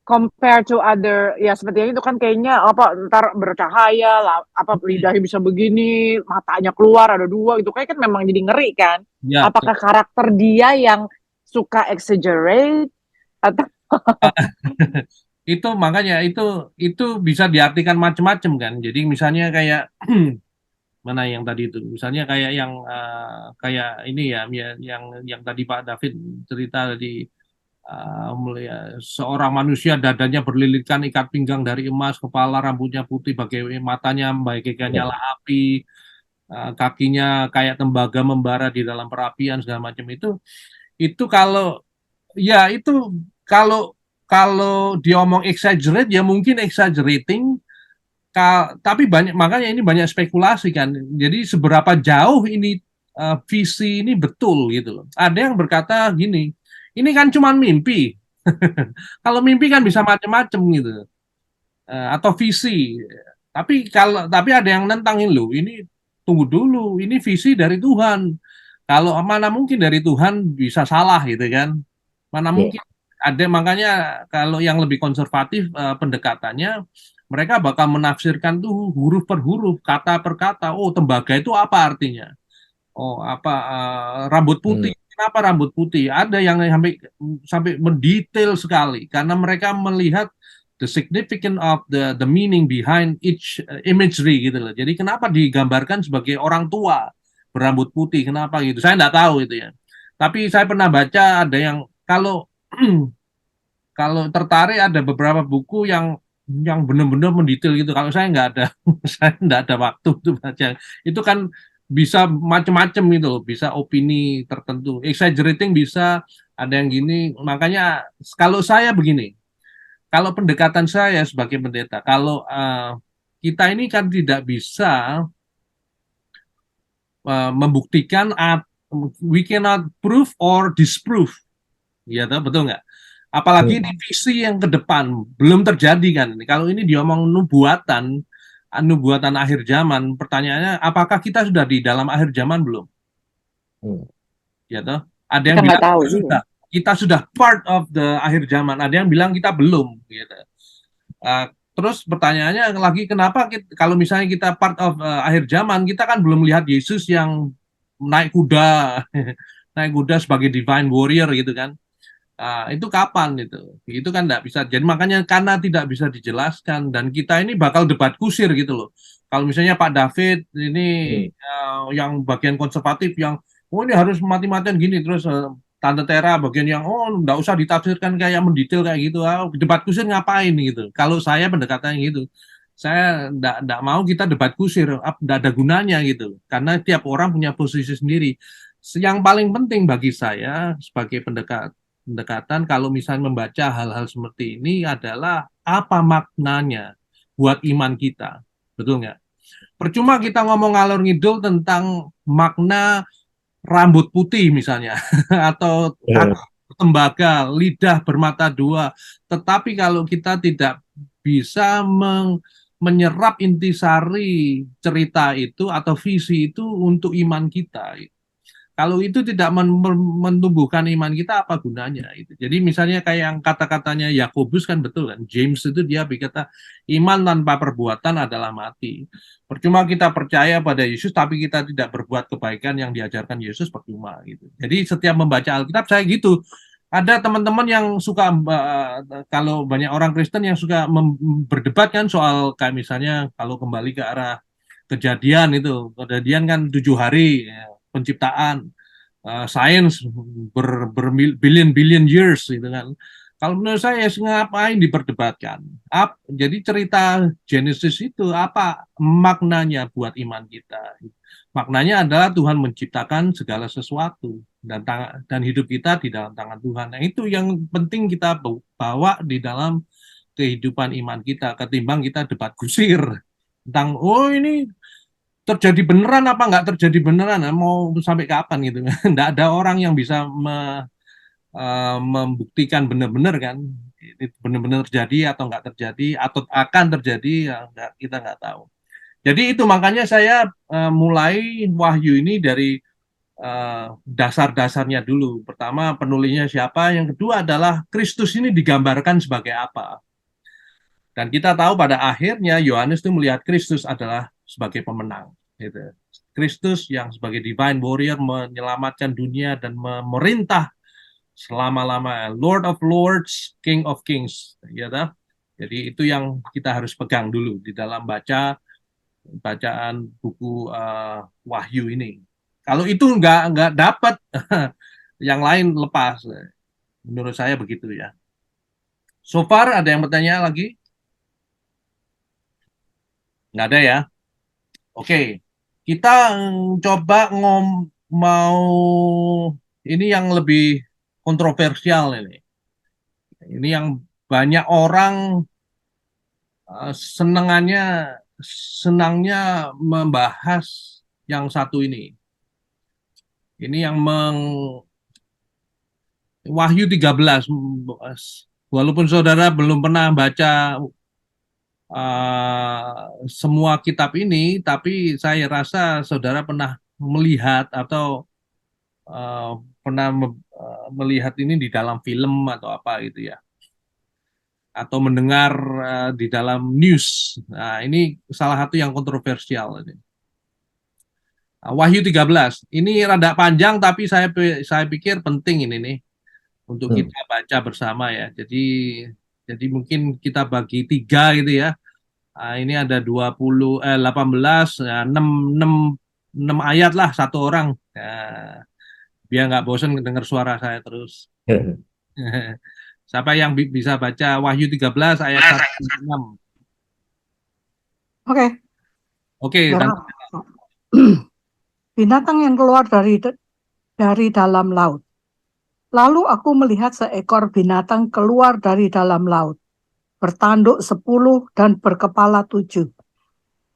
[SPEAKER 5] compare to other ya seperti itu kan kayaknya ntar bercahaya lah, lidahnya bisa begini, matanya keluar ada 2 gitu kayak kan memang jadi ngeri kan. Ya, apakah karakter dia yang suka exaggerate atau
[SPEAKER 1] itu makanya itu bisa diartikan macam-macam kan. Jadi misalnya kayak mana yang tadi itu, misalnya kayak yang kayak ini ya yang tadi Pak David cerita tadi seorang manusia dadanya berlilitkan ikat pinggang dari emas, kepala rambutnya putih, matanya bagaikan nyala api, kakinya kayak tembaga membara di dalam perapian segala macam itu kalau ya itu kalau diomong exaggerate ya mungkin exaggerating, tapi makanya ini banyak spekulasi kan. Jadi seberapa jauh ini visi ini betul gitu loh. Ada yang berkata gini, ini kan cuma mimpi. Kalau mimpi kan bisa macam-macam gitu, atau visi. Tapi ada yang nentangin loh. Ini tunggu dulu, ini visi dari Tuhan. Kalau mana mungkin dari Tuhan bisa salah gitu kan? Mana mungkin ada, makanya kalau yang lebih konservatif pendekatannya mereka bakal menafsirkan tuh huruf per huruf, kata per kata. Oh, tembaga itu apa artinya? Oh, rambut putih. Kenapa rambut putih? Ada yang sampai mendetail sekali karena mereka melihat the significance of the meaning behind each imagery gitu loh. Jadi kenapa digambarkan sebagai orang tua berambut putih, kenapa gitu? Saya nggak tahu itu ya. Tapi saya pernah baca ada yang kalau kalau tertarik ada beberapa buku yang benar-benar mendetail gitu. Kalau saya nggak ada, saya nggak ada waktu untuk baca. Itu kan bisa macam-macam gitu loh, bisa opini tertentu. Exaggerating bisa ada yang gini. Makanya kalau saya begini, kalau pendekatan saya sebagai pendeta, kalau kita ini kan tidak bisa membuktikan, we cannot prove or disprove, ya betul nggak? Apalagi ini visi yang ke depan belum terjadi kan. Kalau ini diomong nubuatan akhir zaman, pertanyaannya apakah kita sudah di dalam akhir zaman belum? Ya toh? Ada yang
[SPEAKER 5] Kita nggak
[SPEAKER 1] bilang
[SPEAKER 5] tahu
[SPEAKER 1] sudah. Kita sudah part of the akhir zaman. Ada yang bilang kita belum. Gitu. Terus pertanyaannya lagi kenapa kalau misalnya kita part of akhir zaman, kita kan belum lihat Yesus yang naik kuda, naik kuda sebagai divine warrior gitu kan. Itu kapan itu? Itu kan tidak bisa. Jadi makanya karena tidak bisa dijelaskan dan kita ini bakal debat kusir gitu loh. Kalau misalnya Pak David ini yang bagian konservatif yang ini harus mati-matian gini, terus Tante Tera bagian yang nggak usah ditafsirkan kayak mendetail kayak gitu. Debat kusir ngapain gitu? Kalau saya pendekatannya gitu, saya tidak mau kita debat kusir, tidak ada gunanya gitu. Karena tiap orang punya posisi sendiri. Yang paling penting bagi saya sebagai pendekatan kalau misalnya membaca hal-hal seperti ini adalah apa maknanya buat iman kita, betul nggak? Percuma kita ngomong ngalor ngidul tentang makna rambut putih misalnya atau tembaga, lidah bermata dua, tetapi kalau kita tidak bisa menyerap intisari cerita itu atau visi itu untuk iman kita. Kalau itu tidak menumbuhkan iman kita, apa gunanya? Jadi misalnya kayak yang kata-katanya Yakobus kan betul kan. James itu dia berkata, iman tanpa perbuatan adalah mati. Percuma kita percaya pada Yesus, tapi kita tidak berbuat kebaikan yang diajarkan Yesus, percuma gitu. Jadi setiap membaca Alkitab saya gitu. Ada teman-teman yang suka, kalau banyak orang Kristen yang suka berdebat kan soal kayak misalnya kalau kembali ke arah kejadian itu. Kejadian kan 7 hari, ya, penciptaan, sains berbillion years gitu kan. Kalau menurut saya ngapain diperdebatkan? Jadi cerita Genesis itu apa maknanya buat iman kita? Maknanya adalah Tuhan menciptakan segala sesuatu dan hidup kita di dalam tangan Tuhan. Nah, itu yang penting kita bawa di dalam kehidupan iman kita ketimbang kita debat kusir tentang ini terjadi beneran apa nggak terjadi beneran, mau sampai kapan gitu. Nggak ada orang yang bisa membuktikan benar-benar kan ini benar-benar terjadi atau nggak terjadi atau akan terjadi, ya, kita nggak tahu. Jadi itu makanya saya mulai Wahyu ini dari dasar-dasarnya dulu. Pertama penulisnya siapa, yang kedua adalah Kristus ini digambarkan sebagai apa. Dan kita tahu pada akhirnya Yohanes itu melihat Kristus adalah sebagai pemenang. Gitu. Kristus yang sebagai divine warrior menyelamatkan dunia dan memerintah selama-lama, Lord of Lords, King of Kings. Ya, jadi itu yang kita harus pegang dulu di dalam bacaan buku Wahyu ini. Kalau itu nggak dapat, yang lain lepas. Menurut saya begitu ya. So far ada yang bertanya lagi? Nggak ada ya? Oke, kita coba mau ini yang lebih kontroversial ini. Ini yang banyak orang senangnya membahas yang satu ini. Ini yang Wahyu 13. Walaupun saudara belum pernah baca semua kitab ini, tapi saya rasa saudara pernah melihat atau pernah melihat ini di dalam film atau apa gitu ya, atau mendengar di dalam news. Nah, ini salah satu yang kontroversial ini. Wahyu 13. Ini rada panjang tapi saya pikir penting ini nih untuk kita baca bersama ya. Jadi Jadi mungkin kita bagi 3 gitu ya. Ini ada 18, ya, 6 ayat lah satu orang. Ya, biar nggak bosan dengar suara saya terus. Siapa yang bisa baca Wahyu 13 ayat 1-6?
[SPEAKER 5] Oke,
[SPEAKER 1] Oke,
[SPEAKER 5] Garam. Binatang yang keluar dari dalam laut. Lalu aku melihat seekor binatang keluar dari dalam laut, bertanduk 10 dan berkepala 7.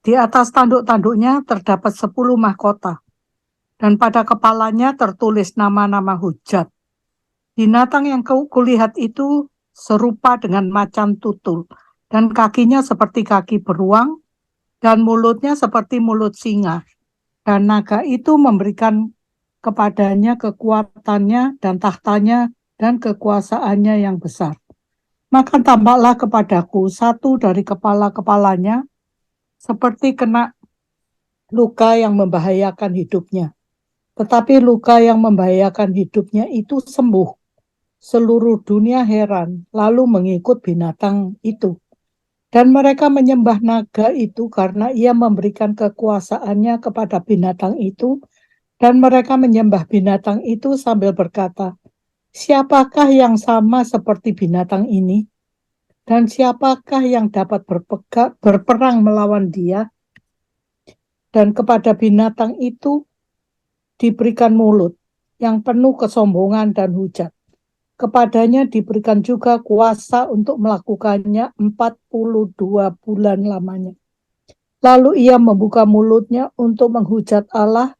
[SPEAKER 5] Di atas tanduk-tanduknya terdapat 10 mahkota, dan pada kepalanya tertulis nama-nama hujat. Binatang yang kulihat itu serupa dengan macan tutul, dan kakinya seperti kaki beruang, dan mulutnya seperti mulut singa. Dan naga itu memberikan kepadanya kekuatannya dan tahtanya dan kekuasaannya yang besar. Maka tampaklah kepadaku satu dari kepala-kepalanya seperti kena luka yang membahayakan hidupnya. Tetapi luka yang membahayakan hidupnya itu sembuh. Seluruh dunia heran, lalu mengikut binatang itu. Dan mereka menyembah naga itu karena ia memberikan kekuasaannya kepada binatang itu. Dan mereka menyembah binatang itu sambil berkata, siapakah yang sama seperti binatang ini? Dan siapakah yang dapat berperang melawan dia? Dan kepada binatang itu diberikan mulut yang penuh kesombongan dan hujat. Kepadanya diberikan juga kuasa untuk melakukannya 42 bulan lamanya. Lalu ia membuka mulutnya untuk menghujat Allah,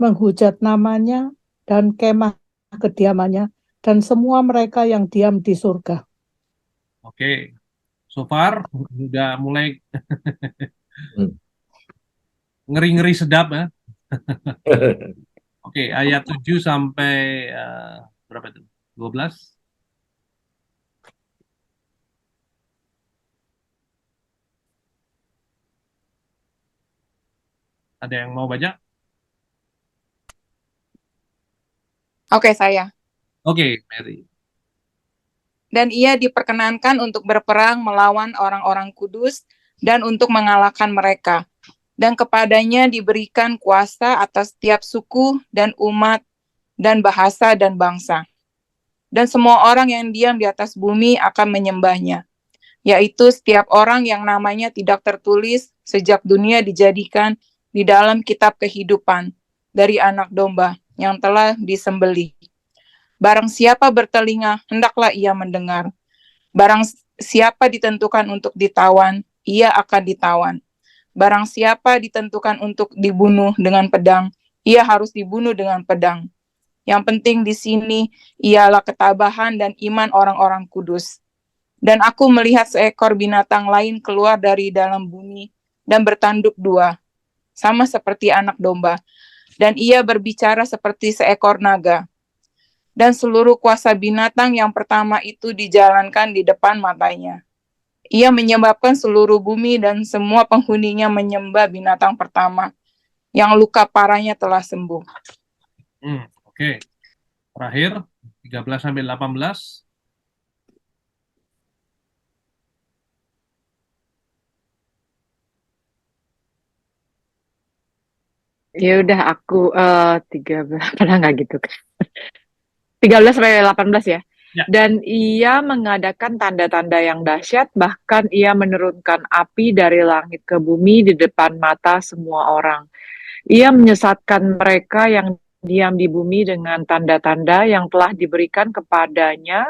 [SPEAKER 5] menghujat namanya, dan kemah kediamannya, dan semua mereka yang diam di surga.
[SPEAKER 1] Oke, so far udah mulai ngeri-ngeri sedap ya. Oke, ayat 7 sampai berapa itu? 12? Ada yang mau baca?
[SPEAKER 6] Oke, saya.
[SPEAKER 1] Oke, Mary.
[SPEAKER 6] Dan ia diperkenankan untuk berperang melawan orang-orang kudus dan untuk mengalahkan mereka. Dan kepadanya diberikan kuasa atas setiap suku dan umat dan bahasa dan bangsa. Dan semua orang yang diam di atas bumi akan menyembahnya, yaitu setiap orang yang namanya tidak tertulis sejak dunia dijadikan di dalam kitab kehidupan dari anak domba yang telah disembelih. Barang siapa bertelinga, hendaklah ia mendengar. Barang siapa ditentukan untuk ditawan, ia akan ditawan. Barang siapa ditentukan untuk dibunuh dengan pedang, ia harus dibunuh dengan pedang. Yang penting di sini ialah ketabahan dan iman orang-orang kudus. Dan aku melihat seekor binatang lain keluar dari dalam bumi dan bertanduk 2, sama seperti anak domba. Dan ia berbicara seperti seekor naga. Dan seluruh kuasa binatang yang pertama itu dijalankan di depan matanya. Ia menyebabkan seluruh bumi dan semua penghuninya menyembah binatang pertama, yang luka parahnya telah sembuh.
[SPEAKER 1] Oke. Terakhir, 13 sampai 18.
[SPEAKER 5] Ya udah aku 13 padahal nggak gitu. 13 sampai 18 ya.
[SPEAKER 1] Ya.
[SPEAKER 5] Dan ia mengadakan tanda-tanda yang dahsyat, bahkan ia menurunkan api dari langit ke bumi di depan mata semua orang. Ia menyesatkan mereka yang diam di bumi dengan tanda-tanda yang telah diberikan kepadanya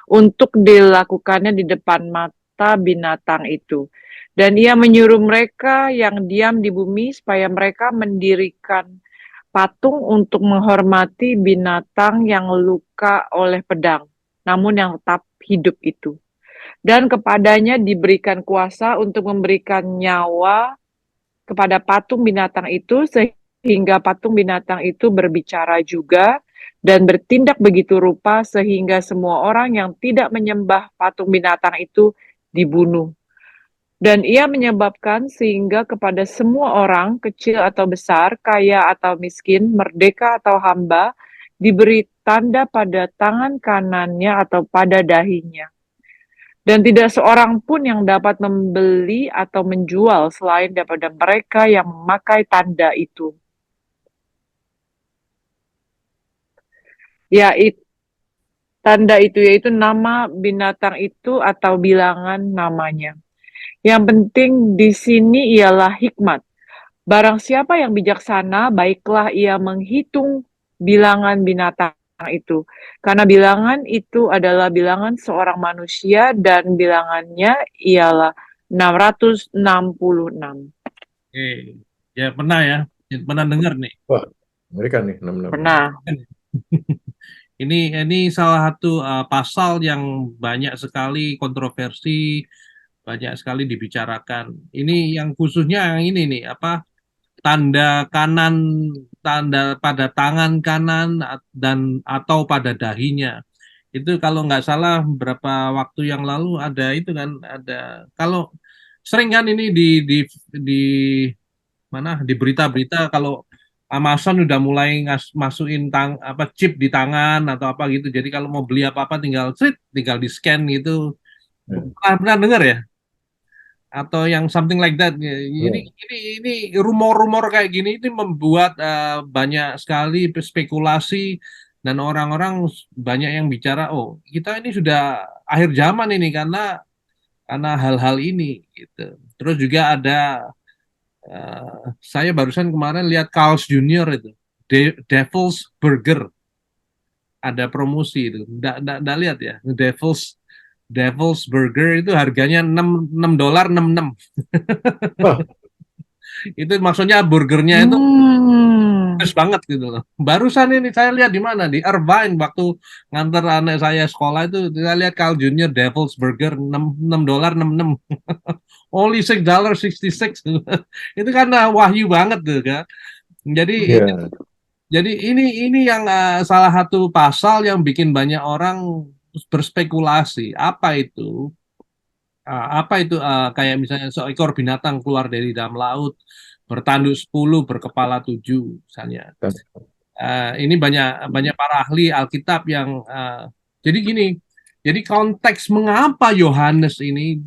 [SPEAKER 5] untuk dilakukannya di depan mata binatang itu. Dan ia menyuruh mereka yang diam di bumi supaya mereka mendirikan patung untuk menghormati binatang yang luka oleh pedang, namun yang tetap hidup itu. Dan kepadanya diberikan kuasa untuk memberikan nyawa kepada patung binatang itu, sehingga patung binatang itu berbicara juga dan bertindak begitu rupa sehingga semua orang yang tidak menyembah patung binatang itu dibunuh. Dan ia menyebabkan sehingga kepada semua orang, kecil atau besar, kaya atau miskin, merdeka atau hamba, diberi tanda pada tangan kanannya atau pada dahinya. Dan tidak seorang pun yang dapat membeli atau menjual selain daripada mereka yang memakai tanda itu. Tanda itu yaitu nama binatang itu atau bilangan namanya. Yang penting di sini ialah hikmat. Barang siapa yang bijaksana, baiklah ia menghitung bilangan binatang itu. Karena bilangan itu adalah bilangan seorang manusia dan bilangannya ialah 666.
[SPEAKER 1] Ya pernah dengar nih.
[SPEAKER 3] Wah, mereka nih 66.
[SPEAKER 5] Pernah.
[SPEAKER 1] Ini salah satu pasal yang banyak sekali kontroversi, banyak sekali dibicarakan. Ini yang khususnya yang ini nih, apa, tanda kanan, tanda pada tangan kanan dan atau pada dahinya. Itu kalau nggak salah beberapa waktu yang lalu ada itu kan, ada, kalau sering kan ini di mana, di berita-berita kalau Amazon udah mulai masukin apa chip di tangan atau apa gitu. Jadi kalau mau beli apa-apa tinggal di scan gitu. Pernah dengar ya? Atau yang something like that. Ini rumor-rumor kayak gini ini membuat banyak sekali spekulasi dan orang-orang banyak yang bicara, oh, kita ini sudah akhir zaman ini karena hal-hal ini gitu. Terus juga ada saya barusan kemarin lihat Carl's Junior itu, Devil's Burger, ada promosi itu. Nggak lihat ya, Devil's Burger itu harganya $6.66.
[SPEAKER 3] Wah,
[SPEAKER 1] Itu maksudnya burgernya itu fresh banget gitu loh. Barusan ini saya lihat di mana, di Irvine, waktu nganter anak saya sekolah itu saya lihat Carl Junior Devil's Burger $6.66. Only $6.66. Itu karena wahyu banget tuh kan. Jadi
[SPEAKER 3] iya.
[SPEAKER 1] jadi ini yang salah satu pasal yang bikin banyak orang berspekulasi. Apa itu? Kayak misalnya seekor binatang keluar dari dalam laut, bertanduk 10, berkepala 7 misalnya. Ini banyak para ahli Alkitab yang jadi gini. Jadi konteks mengapa Yohanes ini,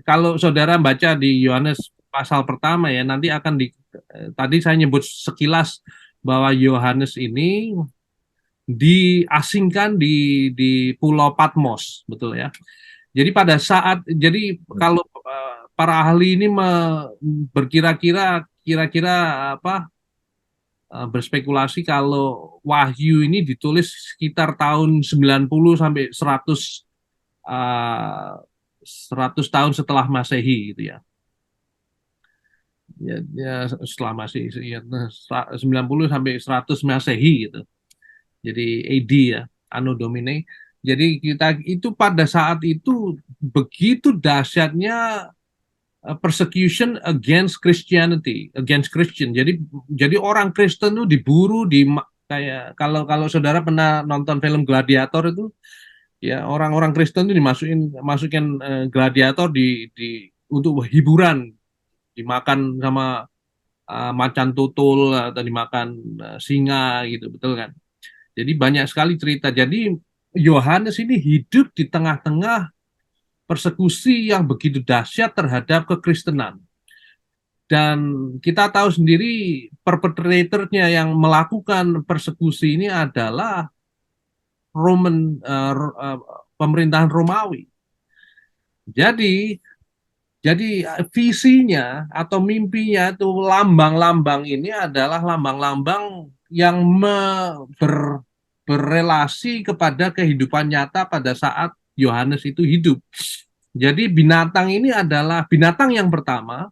[SPEAKER 1] kalau saudara baca di Yohanes pasal pertama ya, nanti akan tadi saya nyebut sekilas bahwa Yohanes ini diasingkan di Pulau Patmos, betul ya. Jadi jadi kalau para ahli ini kira-kira apa, berspekulasi kalau Wahyu ini ditulis sekitar tahun 90 sampai 100 tahun setelah Masehi gitu ya. Ya setelah Masehi ya, 90 sampai 100 Masehi gitu. Jadi AD ya, Anno Domini. Jadi kita itu pada saat itu begitu dahsyatnya persecution against Christianity, against Christian. Jadi orang Kristen itu diburu kayak kalau saudara pernah nonton film Gladiator itu, ya orang-orang Kristen itu masukin gladiator untuk hiburan, dimakan sama macan tutul atau dimakan singa gitu, betul kan? Jadi banyak sekali cerita. Jadi Yohanes ini hidup di tengah-tengah persekusi yang begitu dahsyat terhadap kekristenan. Dan kita tahu sendiri perpetratornya yang melakukan persekusi ini adalah pemerintahan Romawi. Jadi visinya atau mimpinya itu lambang-lambang ini adalah lambang-lambang yang berrelasi kepada kehidupan nyata pada saat Yohanes itu hidup. Jadi binatang ini adalah binatang yang pertama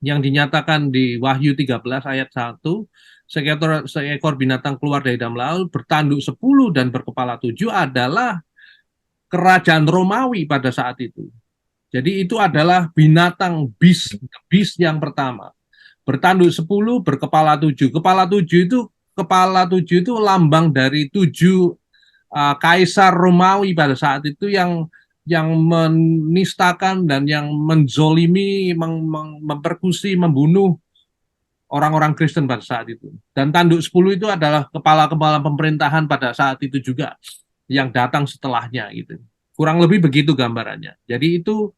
[SPEAKER 1] yang dinyatakan di Wahyu 13 ayat 1. Seekor binatang keluar dari dalam laut, bertanduk 10 dan berkepala 7 adalah kerajaan Romawi pada saat itu. Jadi itu adalah binatang beast yang pertama. Bertanduk 10, berkepala 7. Kepala 7 itu lambang dari 7 kaisar Romawi pada saat itu yang menistakan dan yang menzolimi, mempersekusi, membunuh orang-orang Kristen pada saat itu. Dan tanduk 10 itu adalah kepala-kepala pemerintahan pada saat itu juga yang datang setelahnya gitu. Kurang lebih begitu gambarannya. Jadi itu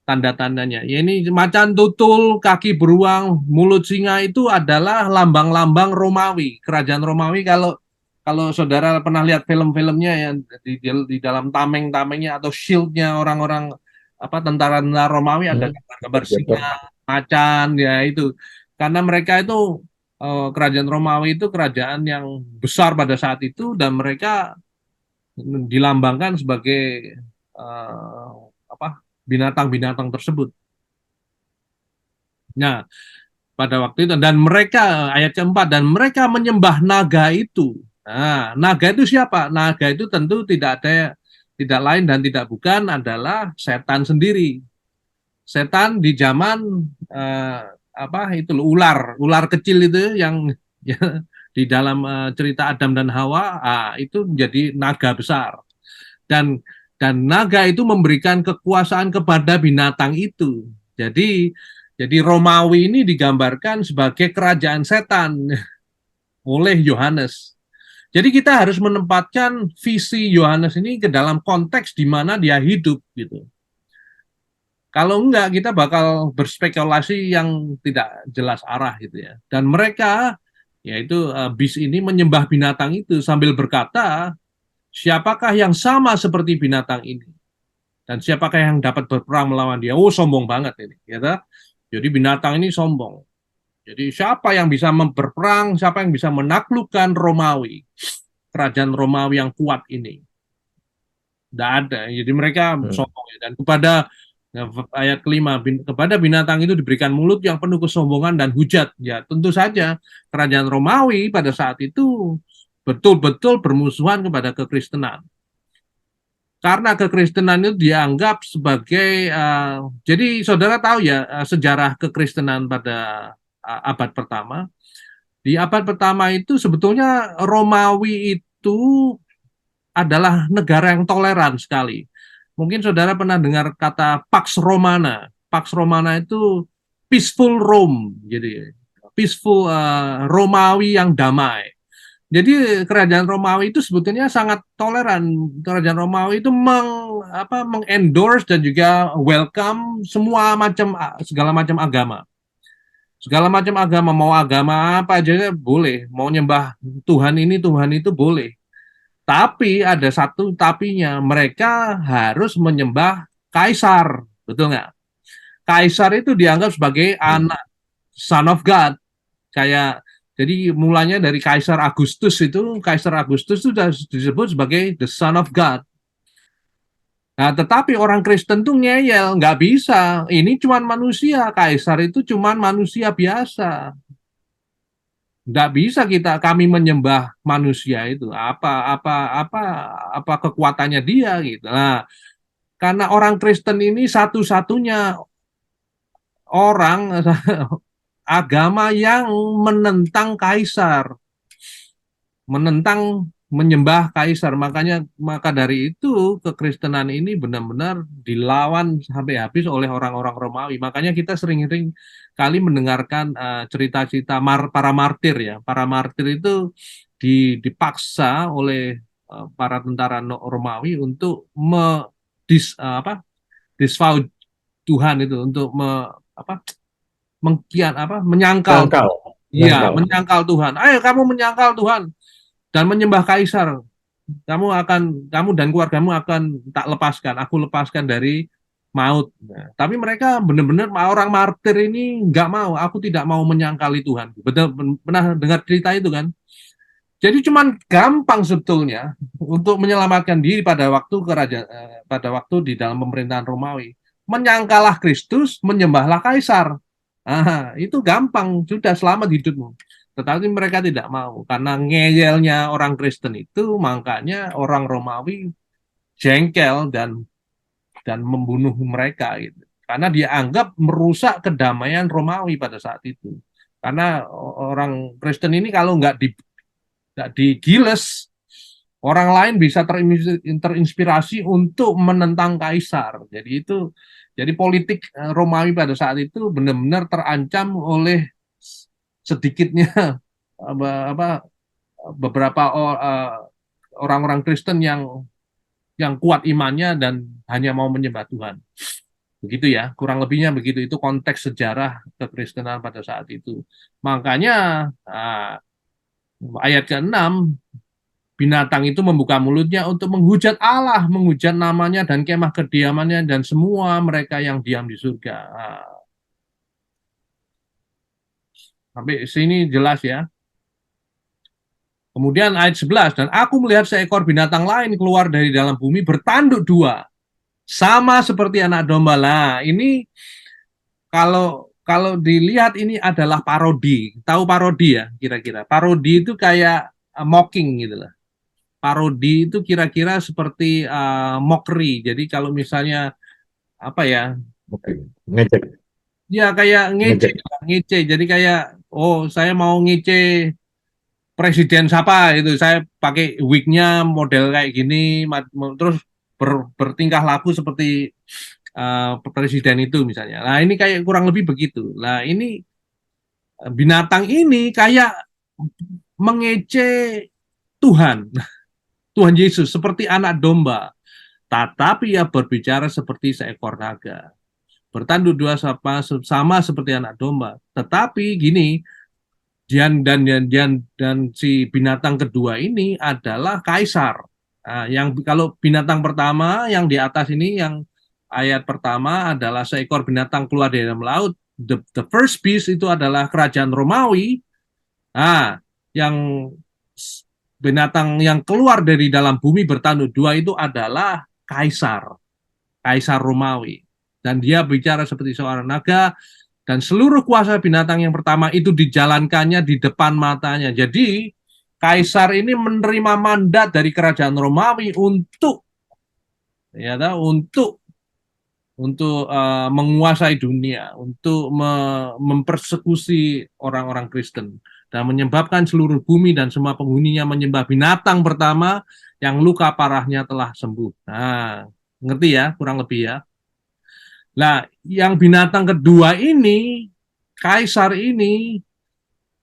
[SPEAKER 1] tanda-tandanya. Ya ini macan tutul, kaki beruang, mulut singa itu adalah lambang-lambang Romawi, kerajaan Romawi. Kalau kalau saudara pernah lihat film-filmnya yang di dalam tameng-tamengnya atau shieldnya orang-orang apa tentara-tentara Romawi ada gambar-gambar singa, macan, ya itu. Karena mereka itu kerajaan Romawi itu kerajaan yang besar pada saat itu dan mereka dilambangkan sebagai eh, apa binatang-binatang tersebut. Nah, pada waktu itu dan mereka ayat keempat dan mereka menyembah naga itu. Nah, naga itu siapa? Naga itu tentu tidak lain dan tidak bukan adalah setan sendiri. Setan di zaman eh, apa itu ular kecil itu yang ya, di dalam cerita Adam dan Hawa, itu menjadi naga besar. Dan naga itu memberikan kekuasaan kepada binatang itu. Jadi Romawi ini digambarkan sebagai kerajaan setan oleh Yohanes. Jadi kita harus menempatkan visi Yohanes ini ke dalam konteks di mana dia hidup gitu. Kalau enggak kita bakal berspekulasi yang tidak jelas arah gitu ya. Dan mereka yaitu bis ini menyembah binatang itu sambil berkata, siapakah yang sama seperti binatang ini? Dan siapakah yang dapat berperang melawan dia? Oh, sombong banget ini, gitu. Jadi binatang ini sombong. Jadi siapa yang bisa berperang, siapa yang bisa menaklukkan Romawi, kerajaan Romawi yang kuat ini? Tidak ada. Jadi mereka sombong. Dan kepada ayat kelima, kepada binatang itu diberikan mulut yang penuh kesombongan dan hujat. Ya tentu saja kerajaan Romawi pada saat itu betul-betul bermusuhan kepada kekristenan. Karena kekristenan itu dianggap sebagai jadi saudara tahu ya sejarah kekristenan pada abad pertama. Di abad pertama itu sebetulnya Romawi itu adalah negara yang toleran sekali. Mungkin saudara pernah dengar kata Pax Romana. Pax Romana itu peaceful Rome, jadi peaceful Romawi yang damai. Jadi kerajaan Romawi itu sebetulnya sangat toleran. Kerajaan Romawi itu mengendorse dan juga welcome segala macam agama. Segala macam agama, mau agama apa aja boleh, mau nyembah Tuhan ini Tuhan itu boleh. Tapi ada satu tapinya, mereka harus menyembah kaisar, betul nggak? Kaisar itu dianggap sebagai anak son of God, kayak jadi mulanya dari Kaisar Agustus itu sudah disebut sebagai the son of God. Nah, tetapi orang Kristen tuh ngeyel, nggak bisa. Ini cuman manusia, Kaisar itu cuman manusia biasa. Nggak bisa kami menyembah manusia itu. Apa kekuatannya dia gitu. Nah, karena orang Kristen ini satu-satunya orang agama yang menentang kaisar, menentang menyembah kaisar. Maka dari itu kekristenan ini benar-benar dilawan sampai habis oleh orang-orang Romawi. Makanya kita sering-sering kali mendengarkan cerita-cerita para martir ya. Para martir itu dipaksa oleh para tentara Romawi untuk disavow Tuhan itu untuk menyangkal. Iya, menyangkal Tuhan. Ayo kamu menyangkal Tuhan dan menyembah kaisar. Kamu dan keluargamu akan tak lepaskan. Aku lepaskan dari maut. Nah, tapi mereka benar-benar orang martir ini nggak mau. Aku tidak mau menyangkali Tuhan. Betul, pernah dengar cerita itu kan? Jadi cuman gampang sebetulnya untuk menyelamatkan diri pada waktu di dalam pemerintahan Romawi. Menyangkalah Kristus, menyembahlah kaisar. Itu gampang, sudah selamat hidupmu. Tetapi mereka tidak mau karena ngeyelnya orang Kristen itu, makanya orang Romawi jengkel dan membunuh mereka gitu. Karena dianggap merusak kedamaian Romawi pada saat itu. Karena orang Kristen ini kalau nggak digiles, orang lain bisa terinspirasi untuk menentang kaisar. Jadi politik Romawi pada saat itu benar-benar terancam oleh sedikitnya beberapa orang-orang Kristen yang yang kuat imannya dan hanya mau menyembah Tuhan. Begitu ya, kurang lebihnya begitu. Itu konteks sejarah kekristenan pada saat itu. Makanya ayat ke-6, binatang itu membuka mulutnya untuk menghujat Allah, menghujat namanya dan kemah kediamannya dan semua mereka yang diam di surga. Sampai sini jelas ya. Kemudian ayat 11, dan aku melihat seekor binatang lain keluar dari dalam bumi bertanduk dua, sama seperti anak domba. Nah, ini kalau dilihat ini adalah parodi. Tahu parodi ya kira-kira? Parodi itu kayak mocking gitu lah. Parodi itu kira-kira seperti mockery. Jadi kalau misalnya apa ya?
[SPEAKER 3] Oke. Ngecek,
[SPEAKER 1] Ya kayak ngece,
[SPEAKER 3] ngecek.
[SPEAKER 1] ngece. Jadi kayak oh saya mau ngece presiden siapa itu, saya pakai wignya model kayak gini, terus bertingkah laku seperti presiden itu misalnya. Nah ini kayak kurang lebih begitu. Nah ini binatang ini kayak mengece Tuhan, Tuhan Yesus seperti anak domba. Tetapi ia berbicara seperti seekor naga. Bertanduk dua sama seperti anak domba. Tetapi gini, dan si binatang kedua ini adalah kaisar. Nah, yang kalau binatang pertama yang di atas ini, yang ayat pertama adalah seekor binatang keluar dari dalam laut. The first beast itu adalah kerajaan Romawi. Nah, yang binatang yang keluar dari dalam bumi bertanduk dua itu adalah kaisar, kaisar Romawi. Dan dia bicara seperti seorang naga, dan seluruh kuasa binatang yang pertama itu dijalankannya di depan matanya. Jadi kaisar ini menerima mandat dari kerajaan Romawi untuk ya untuk menguasai dunia, untuk mempersekusi orang-orang Kristen dan menyebabkan seluruh bumi dan semua penghuninya menyembah binatang pertama yang luka parahnya telah sembuh. Nah, ngerti ya, kurang lebih ya. Nah, yang binatang kedua ini, kaisar ini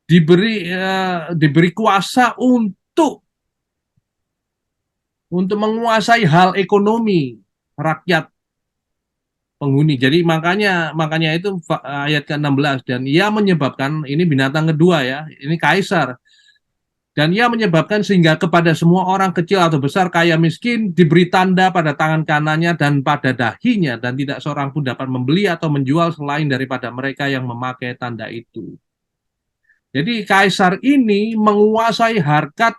[SPEAKER 1] diberi kuasa untuk menguasai hal ekonomi rakyat penghuni. Jadi makanya itu ayat ke-16, dan ia menyebabkan, ini binatang kedua ya, ini kaisar. Dan ia menyebabkan sehingga kepada semua orang kecil atau besar, kaya miskin, diberi tanda pada tangan kanannya dan pada dahinya, dan tidak seorang pun dapat membeli atau menjual selain daripada mereka yang memakai tanda itu. Jadi kaisar ini menguasai harkat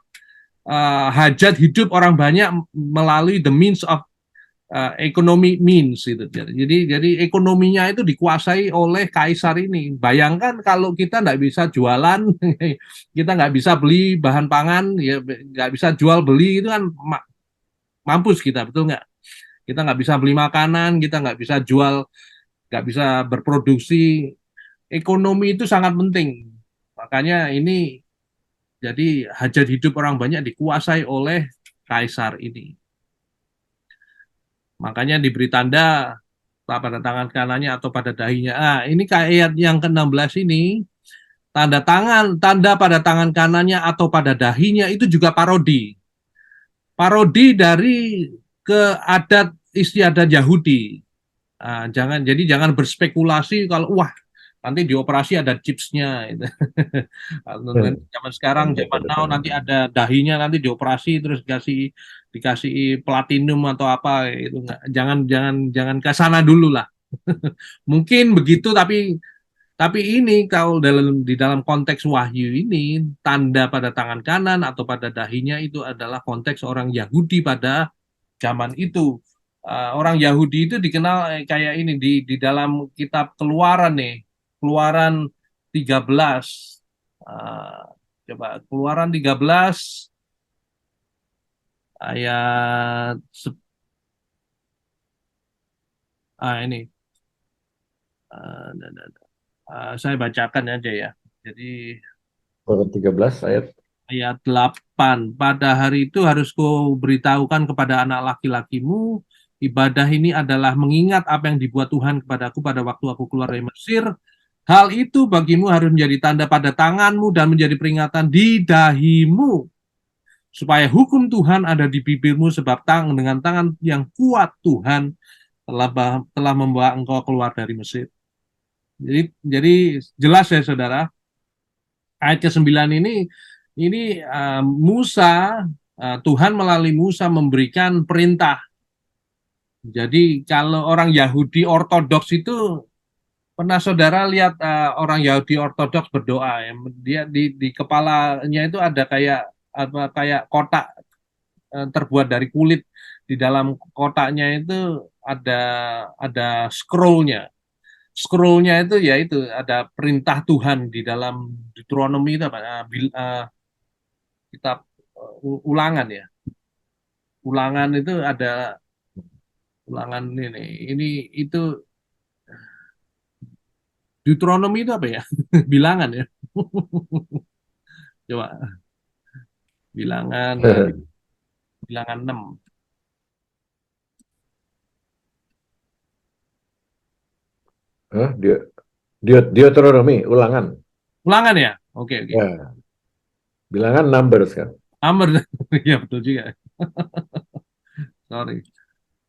[SPEAKER 1] hajat hidup orang banyak melalui the means of economic means itu. Jadi ekonominya itu dikuasai oleh kaisar ini. Bayangkan kalau kita nggak bisa jualan, kita nggak bisa beli bahan pangan, ya nggak bisa jual beli, itu kan mampus kita, betul nggak? Kita nggak bisa beli makanan, kita nggak bisa jual, nggak bisa berproduksi. Ekonomi itu sangat penting. Makanya ini jadi hajat hidup orang banyak dikuasai oleh kaisar ini. Makanya diberi tanda pada tangan kanannya atau pada dahinya. Ini ayat yang ke-16 ini, tanda pada tangan kanannya atau pada dahinya itu juga parodi. Parodi dari adat istiadat Yahudi. Jangan berspekulasi kalau wah nanti dioperasi ada chipsnya. Gitu. Zaman sekarang, zaman now nanti ada dahinya, nanti dioperasi terus dikasih platinum atau apa itu. Jangan ke sana dulu lah. Mungkin begitu, tapi ini kalau di dalam konteks wahyu ini, tanda pada tangan kanan atau pada dahinya itu adalah konteks orang Yahudi pada zaman itu. Orang Yahudi itu dikenal kayak ini di dalam kitab Keluaran nih. Keluaran 13. Coba Keluaran 13 ayat ini saya bacakan aja ya. Jadi
[SPEAKER 3] Keluaran 13
[SPEAKER 1] ayat 8. Pada hari itu harus kau beritahukan kepada anak laki-lakimu, ibadah ini adalah mengingat apa yang dibuat Tuhan kepadaku pada waktu aku keluar dari Mesir. Hal itu bagimu harus menjadi tanda pada tanganmu dan menjadi peringatan di dahimu. supaya hukum Tuhan ada di bibirmu, sebab dengan tangan yang kuat Tuhan telah membawa engkau keluar dari Mesir. Jadi jelas ya saudara, ayat ke-9 ini Musa, Tuhan melalui Musa memberikan perintah. Jadi kalau orang Yahudi Ortodoks itu, pernah saudara lihat orang Yahudi Ortodoks berdoa ya, dia di kepalanya itu ada kayak kotak terbuat dari kulit, di dalam kotaknya itu ada scrollnya. Scrollnya itu ya itu ada perintah Tuhan di dalam Deuteronomy itu apa? Kitab Ulangan ya. Ulangan itu ada ulangan ini itu Deuteronomy itu apa ya? Bilangan ya. Coba bilangan bilangan 6.
[SPEAKER 3] Deuteronomy, ulangan.
[SPEAKER 1] Ulangan ya? Oke.
[SPEAKER 3] Ya. Bilangan numbers kan.
[SPEAKER 1] Number. Ya betul juga. Sorry.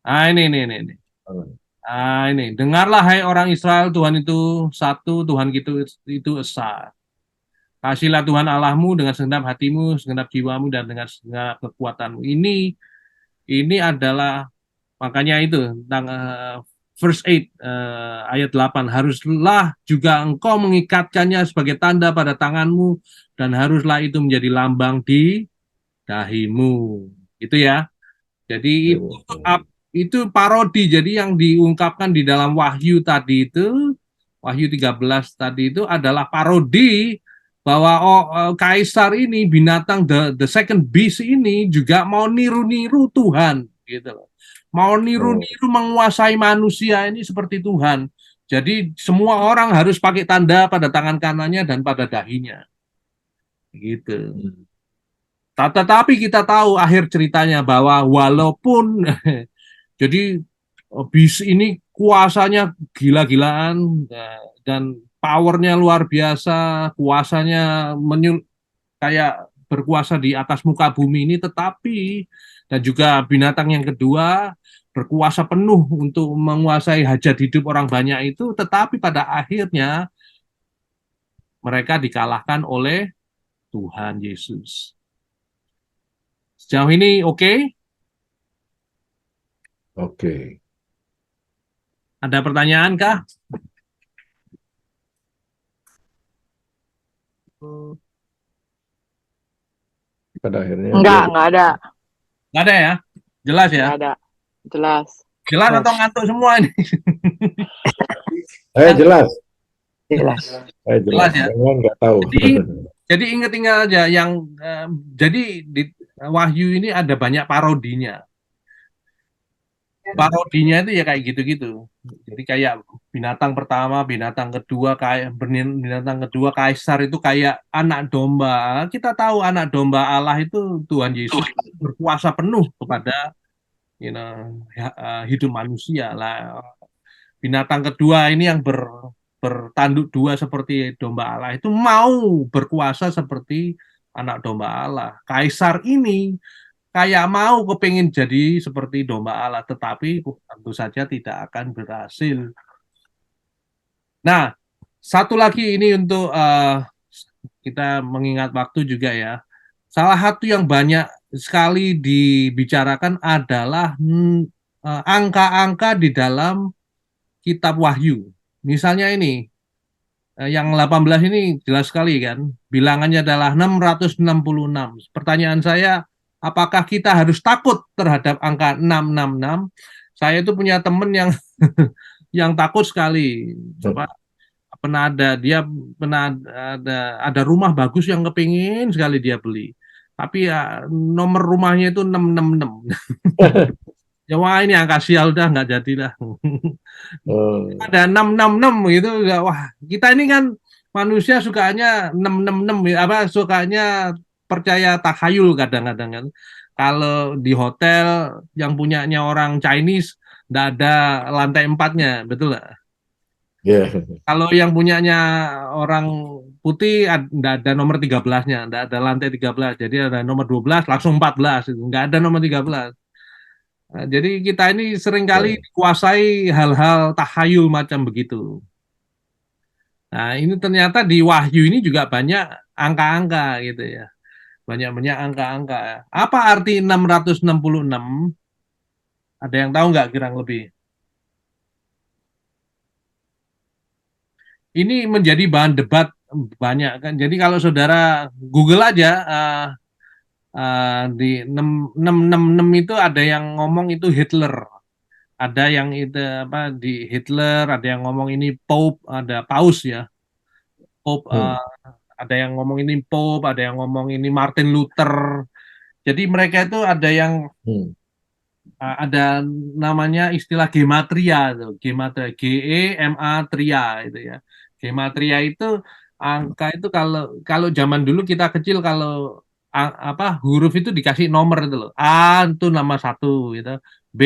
[SPEAKER 1] Ini. Ini. Dengarlah hai orang Israel, Tuhan itu satu, Tuhan itu esa. Kasihlah Tuhan Allahmu dengan segenap hatimu, segenap jiwamu, dan dengan segenap kekuatanmu. Ini adalah, makanya itu tentang verse 8 ayat 8, haruslah juga engkau mengikatkannya sebagai tanda pada tanganmu, dan haruslah itu menjadi lambang di dahimu. Itu ya. Jadi itu parodi. Jadi yang diungkapkan di dalam Wahyu tadi itu, Wahyu 13 tadi itu adalah parodi bahwa kaisar ini, binatang the second beast ini juga mau niru-niru Tuhan gitu loh. Mau niru-niru menguasai manusia ini seperti Tuhan. Jadi semua orang harus pakai tanda pada tangan kanannya dan pada dahinya. Gitu. Tetapi kita tahu akhir ceritanya bahwa walaupun jadi bis ini kuasanya gila-gilaan dan powernya luar biasa, kuasanya kayak berkuasa di atas muka bumi ini, tetapi dan juga binatang yang kedua berkuasa penuh untuk menguasai hajat hidup orang banyak itu, tetapi pada akhirnya mereka dikalahkan oleh Tuhan Yesus. Sejauh ini oke?
[SPEAKER 3] Oke.
[SPEAKER 1] Ada pertanyaan kah?
[SPEAKER 3] Pada akhirnya
[SPEAKER 5] Enggak ada.
[SPEAKER 1] Nggak ada ya? Jelas ya?
[SPEAKER 5] Enggak ada. Jelas.
[SPEAKER 1] Jelas atau ngantuk semua ini?
[SPEAKER 3] jelas.
[SPEAKER 2] Jelas.
[SPEAKER 3] Jelas
[SPEAKER 1] ya?
[SPEAKER 3] Yang lain nggak tahu.
[SPEAKER 1] Jadi ingat-ingat aja yang jadi di Wahyu ini ada banyak parodinya. Parodinya itu ya kayak gitu-gitu. Jadi kayak binatang pertama, binatang kedua kaisar itu kayak anak domba. Kita tahu anak domba Allah itu Tuhan Yesus berkuasa penuh kepada hidup manusia lah. Binatang kedua ini yang bertanduk dua seperti domba Allah itu mau berkuasa seperti anak domba Allah. Kaisar ini kayak mau kepingin jadi seperti domba Allah, tetapi tentu saja tidak akan berhasil. Nah, satu lagi ini untuk kita mengingat waktu juga ya. Salah satu yang banyak sekali dibicarakan adalah angka-angka di dalam kitab Wahyu. Misalnya ini, yang 18 ini jelas sekali kan, bilangannya adalah 666. Pertanyaan saya, apakah kita harus takut terhadap angka 666? Saya itu punya teman yang yang takut sekali. Coba ada rumah bagus yang kepingin sekali dia beli. Tapi ya nomor rumahnya itu 666. Ya wah ini angka sial udah nggak jadilah. Ada 666 gitu. Wah, kita ini kan manusia sukanya 666 sukanya percaya takhayul kadang-kadang kan. Kalau di hotel yang punyanya orang Chinese nggak ada lantai 4-nya, betul nggak?
[SPEAKER 3] Yeah.
[SPEAKER 1] Kalau yang punyanya orang putih enggak ada nomor 13-nya, enggak ada lantai 13. Jadi ada nomor 12 langsung 14 itu. Enggak ada nomor 13. Nah, jadi kita ini seringkali dikuasai hal-hal tahayul macam begitu. Nah, ini ternyata di Wahyu ini juga banyak angka-angka gitu ya. Banyak-banyak angka-angka. Apa arti 666? Ada yang tahu nggak kurang lebih? Ini menjadi bahan debat banyak kan. Jadi kalau saudara Google aja di 666 itu ada yang ngomong itu Hitler. Ada yang itu apa di Hitler, ada yang ngomong ini Pope, ada Paus ya. Pope ada yang ngomong ini Pope, ada yang ngomong ini Martin Luther. Jadi mereka itu ada yang ada namanya istilah gematria tuh, gematria GEMA itu ya. Gematria itu angka itu kalau kalau zaman dulu kita kecil kalau apa huruf itu dikasih nomor itu loh. A itu nama 1 gitu. B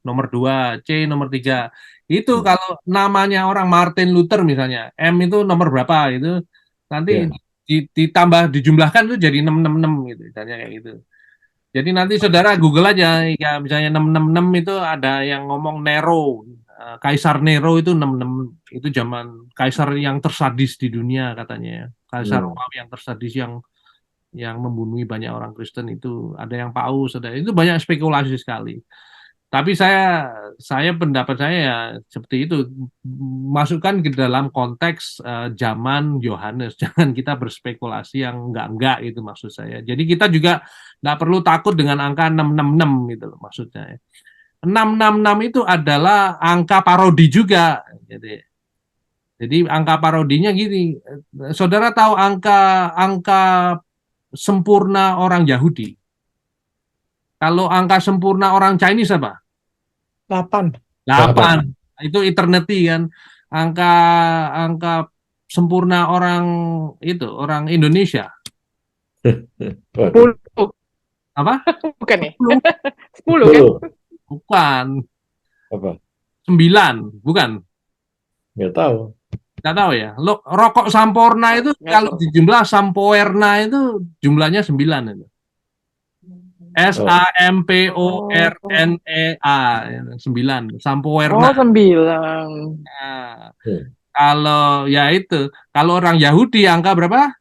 [SPEAKER 1] nomor 2, C nomor 3. Itu kalau namanya orang Martin Luther misalnya, M itu nomor berapa gitu. Nanti ditambah dijumlahkan itu jadi 666 gitu, misalnya kayak gitu. Jadi nanti saudara Google aja, ya misalnya 666 itu ada yang ngomong Nero, Kaisar Nero itu 66, itu zaman kaisar yang tersadis di dunia katanya ya. Kaisar Romawi yang tersadis yang membunuh banyak orang Kristen itu, ada yang Paus, ada itu banyak spekulasi sekali. Tapi saya pendapat saya ya seperti itu, masukkan ke dalam konteks zaman Yohanes, jangan kita berspekulasi yang enggak itu maksud saya. Jadi kita juga nggak perlu takut dengan angka 666 gitu loh maksudnya. 666 itu adalah angka parodi juga. Jadi angka parodinya gini, saudara tahu angka sempurna orang Yahudi? Kalau angka sempurna orang Chinese apa?
[SPEAKER 7] 8.
[SPEAKER 1] 8. Itu eternity kan. Angka sempurna orang Indonesia.
[SPEAKER 5] 10.
[SPEAKER 1] Apa?
[SPEAKER 5] Bukan ya? 10 kan?
[SPEAKER 1] Bukan.
[SPEAKER 3] Apa?
[SPEAKER 1] 9, bukan.
[SPEAKER 3] Nggak tahu.
[SPEAKER 1] Nggak tahu ya. Rokok Sampurna itu kalau dijumlah Sampoerna itu jumlahnya 9 itu. SAMPORNEA 9 Sampoerna.
[SPEAKER 5] 9.
[SPEAKER 1] Nah, kalau ya itu, kalau orang Yahudi angka berapa?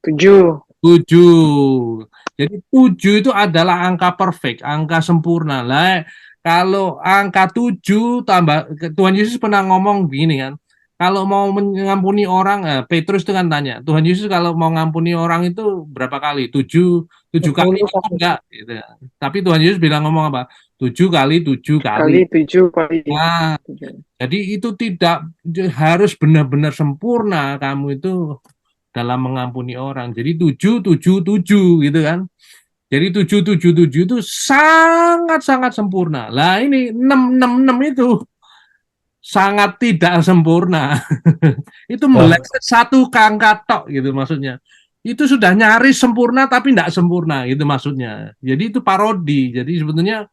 [SPEAKER 5] 7.
[SPEAKER 1] 7. Jadi 7 itu adalah angka perfect, angka sempurna. Lah, kalau angka 7 tambah Tuhan Yesus pernah ngomong begini kan. Kalau mau mengampuni orang, Petrus itu kan tanya, Tuhan Yesus kalau mau ngampuni orang itu berapa kali? 7 kali enggak gitu. Tapi Tuhan Yesus bilang ngomong apa? 7 kali 7 kali.
[SPEAKER 5] 7 kali.
[SPEAKER 1] Nah, jadi itu tidak harus benar-benar sempurna kamu itu dalam mengampuni orang. Jadi 7 gitu kan. Jadi 7 itu sangat-sangat sempurna. Lah ini 666 itu sangat tidak sempurna. Itu meleset satu angka tok gitu maksudnya. Itu sudah nyaris sempurna tapi tidak sempurna gitu maksudnya. Jadi itu parodi. Jadi sebetulnya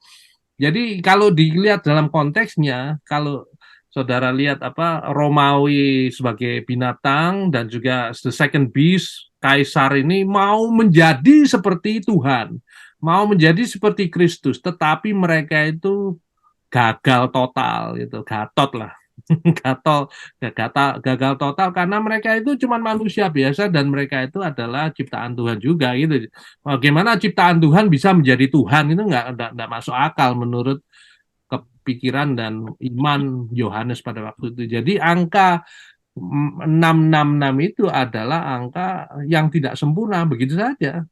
[SPEAKER 1] kalau dilihat dalam konteksnya, kalau saudara lihat apa Romawi sebagai binatang dan juga the second beast, kaisar ini mau menjadi seperti Tuhan, mau menjadi seperti Kristus, tetapi mereka itu gagal total gitu, gatot lah. gagal total karena mereka itu cuma manusia biasa dan mereka itu adalah ciptaan Tuhan juga gitu. Bagaimana ciptaan Tuhan bisa menjadi Tuhan itu nggak masuk akal menurut kepikiran dan iman Yohanes pada waktu itu. Jadi angka 666 itu adalah angka yang tidak sempurna begitu saja.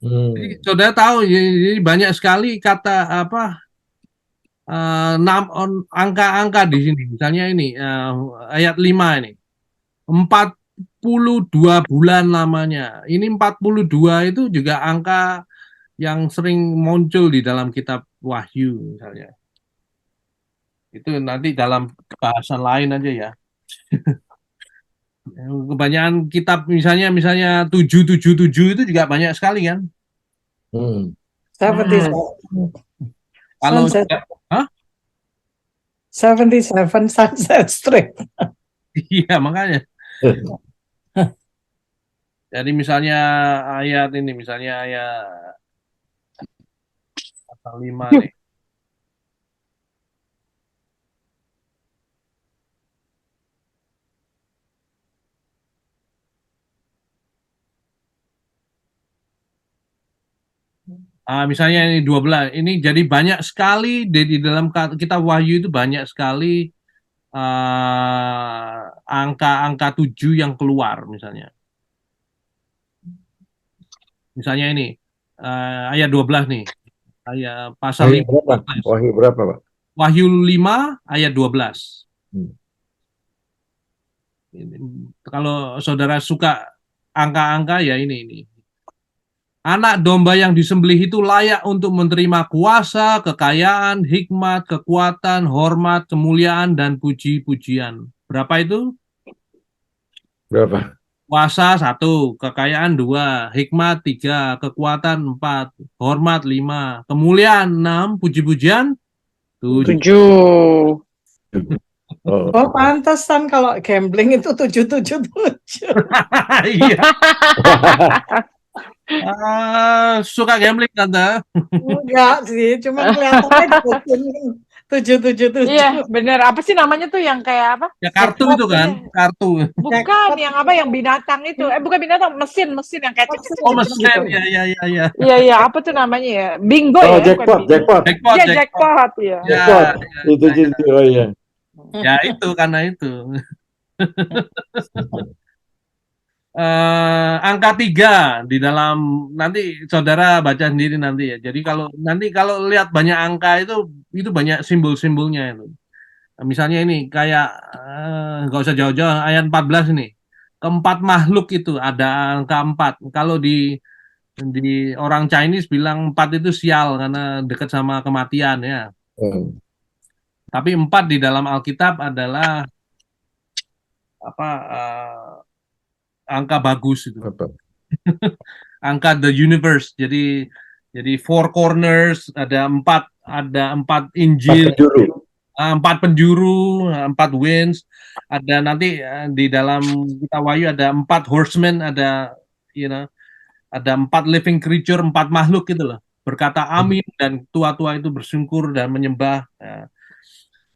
[SPEAKER 1] Jadi, saudara tahu jadi banyak sekali kata apa angka-angka di sini. Misalnya ini ayat 5 ini. 42 bulan lamanya. Ini 42 itu juga angka yang sering muncul di dalam kitab Wahyu misalnya. Itu nanti dalam bahasan lain aja ya. Kebanyakan kitab misalnya 777 itu juga banyak sekali kan.
[SPEAKER 7] 77.
[SPEAKER 1] Kalau
[SPEAKER 7] 77 Sunset Strip.
[SPEAKER 1] iya makanya Jadi misalnya ayat ini, misalnya ayat pasal 5 nih. Misalnya ini 12. Ini jadi banyak sekali di dalam kitab Wahyu itu banyak sekali angka-angka 7 yang keluar misalnya. Misalnya ini ayat 12 nih. Ayat pasal
[SPEAKER 3] Wahyu
[SPEAKER 1] 5.
[SPEAKER 3] berapa? Wahyu berapa, Pak?
[SPEAKER 1] Wahyu 5 ayat 12. Kalau saudara suka angka-angka ya ini. Anak domba yang disembelih itu layak untuk menerima kuasa, kekayaan, hikmat, kekuatan, hormat, kemuliaan, dan puji-pujian. Berapa itu?
[SPEAKER 3] Berapa?
[SPEAKER 1] Kuasa 1, kekayaan 2, hikmat 3, kekuatan 4, hormat 5, kemuliaan 6, puji-pujian 7.
[SPEAKER 5] 7.
[SPEAKER 3] Oh,
[SPEAKER 7] Oh, pantesan kalau gambling itu 777.
[SPEAKER 1] Iya. Suka gambling tante?
[SPEAKER 7] Enggak sih, cuma kelihatannya dibocorin 777.
[SPEAKER 5] Iya, bener. Apa sih namanya tuh yang kayak apa?
[SPEAKER 1] Ya kartu itu kan, kartu.
[SPEAKER 5] Bukan yang apa yang binatang itu. Bukan binatang, mesin yang kayak
[SPEAKER 1] Oh mesin, ya.
[SPEAKER 5] Iya, apa tuh namanya ya? Bingo
[SPEAKER 3] oh
[SPEAKER 5] ya,
[SPEAKER 3] jackpot,
[SPEAKER 5] bukan bingo.
[SPEAKER 3] jackpot.
[SPEAKER 1] Jackpot,
[SPEAKER 5] Iya,
[SPEAKER 1] jackpot.
[SPEAKER 5] jackpot ya.
[SPEAKER 3] Jackpot. Itu oh iya.
[SPEAKER 1] Ya itu karena itu. Angka 3 di dalam, nanti saudara baca sendiri nanti ya. Jadi kalau lihat banyak angka itu banyak simbol-simbolnya itu. Misalnya ini kayak nggak usah jauh-jauh, ayat 14 ini. Keempat makhluk itu ada angka 4. Kalau di orang Chinese bilang 4 itu sial karena dekat sama kematian ya. Tapi 4 di dalam Alkitab adalah apa angka bagus itu.
[SPEAKER 3] Apa?
[SPEAKER 1] Angka the universe. Jadi four corners, ada empat Injil, empat penjuru, 4 winds. Ada nanti di dalam kitab Wahyu ada 4 horsemen, ada ada 4 living creature, 4 makhluk gitu loh. Berkata amin dan tua-tua itu bersyukur dan menyembah.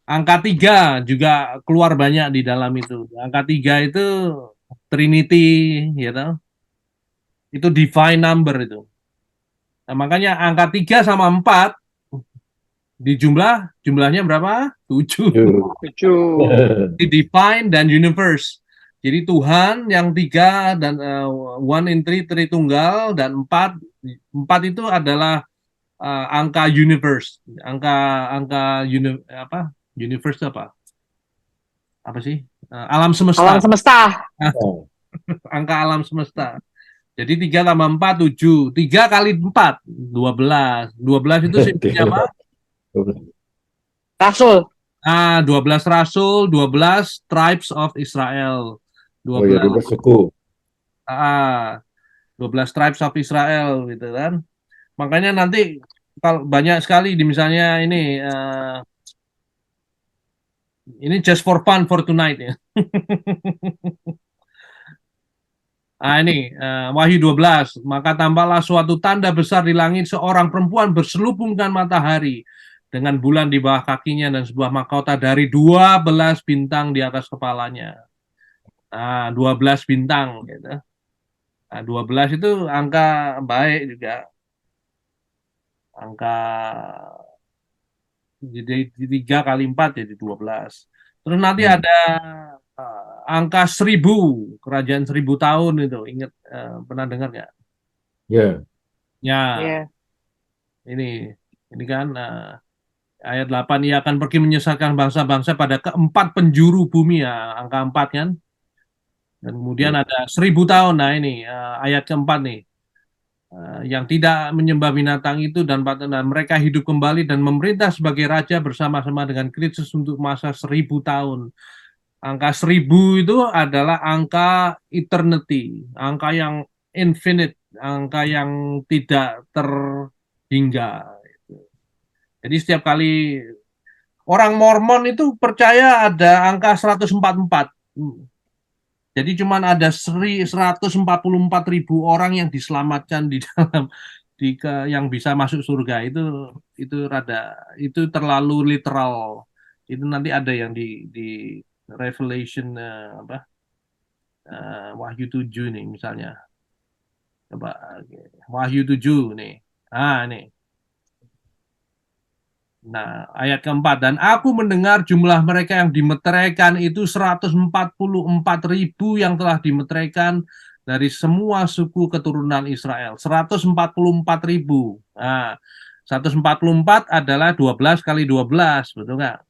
[SPEAKER 1] Angka 3 juga keluar banyak di dalam itu. Angka 3 itu Trinity, itu divine number itu. Nah, makanya angka 3 sama 4 jumlahnya berapa? 7.
[SPEAKER 5] 7.
[SPEAKER 1] Di divine dan universe. Jadi Tuhan yang 3 dan 1 in 3 Tritunggal, dan 4 itu adalah angka universe. Angka universe apa? Apa sih? Alam semesta.
[SPEAKER 5] Alam semesta.
[SPEAKER 1] Angka alam semesta. Jadi 3 tambah 4, 7. 3 kali 4, 12. 12 itu simbolnya apa?
[SPEAKER 5] Rasul.
[SPEAKER 1] 12 rasul, 12 tribes of Israel.
[SPEAKER 3] 12 suku.
[SPEAKER 1] 12 tribes of Israel gitu kan. Makanya nanti kalau banyak sekali di misalnya ini just for fun for tonight ya. Ini Wahyu 12, maka tampaklah suatu tanda besar di langit, seorang perempuan berselubungkan matahari dengan bulan di bawah kakinya dan sebuah mahkota dari 12 bintang di atas kepalanya. 12 bintang gitu. 12 itu angka baik juga. Angka jadi 3 kali 4 jadi 12. Terus nanti ada angka 1000, kerajaan 1000 tahun itu. Ingat, pernah dengar nggak?
[SPEAKER 3] Ya.
[SPEAKER 1] Ya. Ini kan ayat 8, ia akan pergi menyesatkan bangsa-bangsa pada keempat penjuru bumi ya, angka 4 kan. Dan kemudian ada 1000 tahun. Nah ini ayat keempat nih. Yang tidak menyembah binatang itu dan mereka hidup kembali dan memerintah sebagai raja bersama-sama dengan Kristus untuk masa 1000 tahun. Angka 1000 itu adalah angka eternity, angka yang infinite, angka yang tidak terhingga. Jadi setiap kali orang Mormon itu percaya ada angka 144. Jadi cuman ada 144.000 orang yang diselamatkan di dalam yang bisa masuk surga. Itu terlalu literal. Itu nanti ada yang di Revelation Wahyu 7 nih misalnya. Coba Wahyu 7 nih. Nih. Nah, ayat keempat, dan aku mendengar jumlah mereka yang dimeteraikan itu 144.000 yang telah dimeteraikan dari semua suku keturunan Israel. 144.000. Nah, 144 adalah 12 kali 12, betul nggak?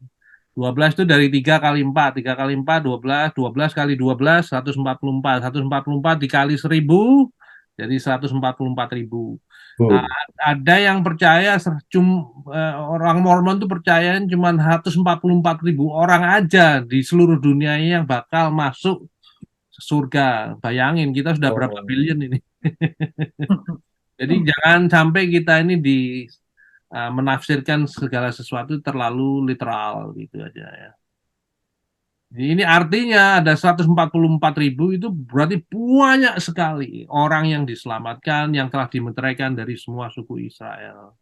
[SPEAKER 1] 12 itu dari 3 kali 4, 3 kali 4, 12, 12 kali 12, 144. 144 dikali 1.000, jadi 144.000. Nah, ada yang percaya orang Mormon itu percaya cuma 144.000 orang aja di seluruh dunia ini yang bakal masuk surga. Bayangin kita sudah berapa billion ini. Jadi jangan sampai kita ini menafsirkan segala sesuatu terlalu literal gitu aja ya. Ini artinya ada 144.000 itu berarti banyak sekali orang yang diselamatkan, yang telah dimeteraikan dari semua suku Israel.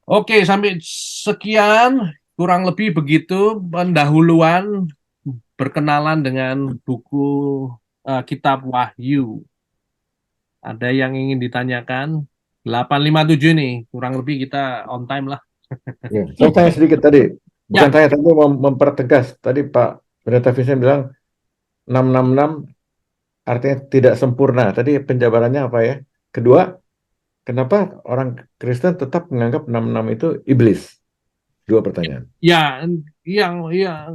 [SPEAKER 1] Oke, sampai sekian, kurang lebih begitu pendahuluan berkenalan dengan buku kitab Wahyu. Ada yang ingin ditanyakan? 857 nih, kurang lebih kita on time lah.
[SPEAKER 3] Ya, saya tanya sedikit tadi. Bukan
[SPEAKER 1] Ya.
[SPEAKER 3] tanya, tapi mempertegas. Tadi Pak Pendeta Vincent bilang 666 artinya tidak sempurna. Tadi penjabarannya apa ya? Kedua, kenapa orang Kristen tetap menganggap 66 itu iblis? Dua pertanyaan.
[SPEAKER 1] Ya,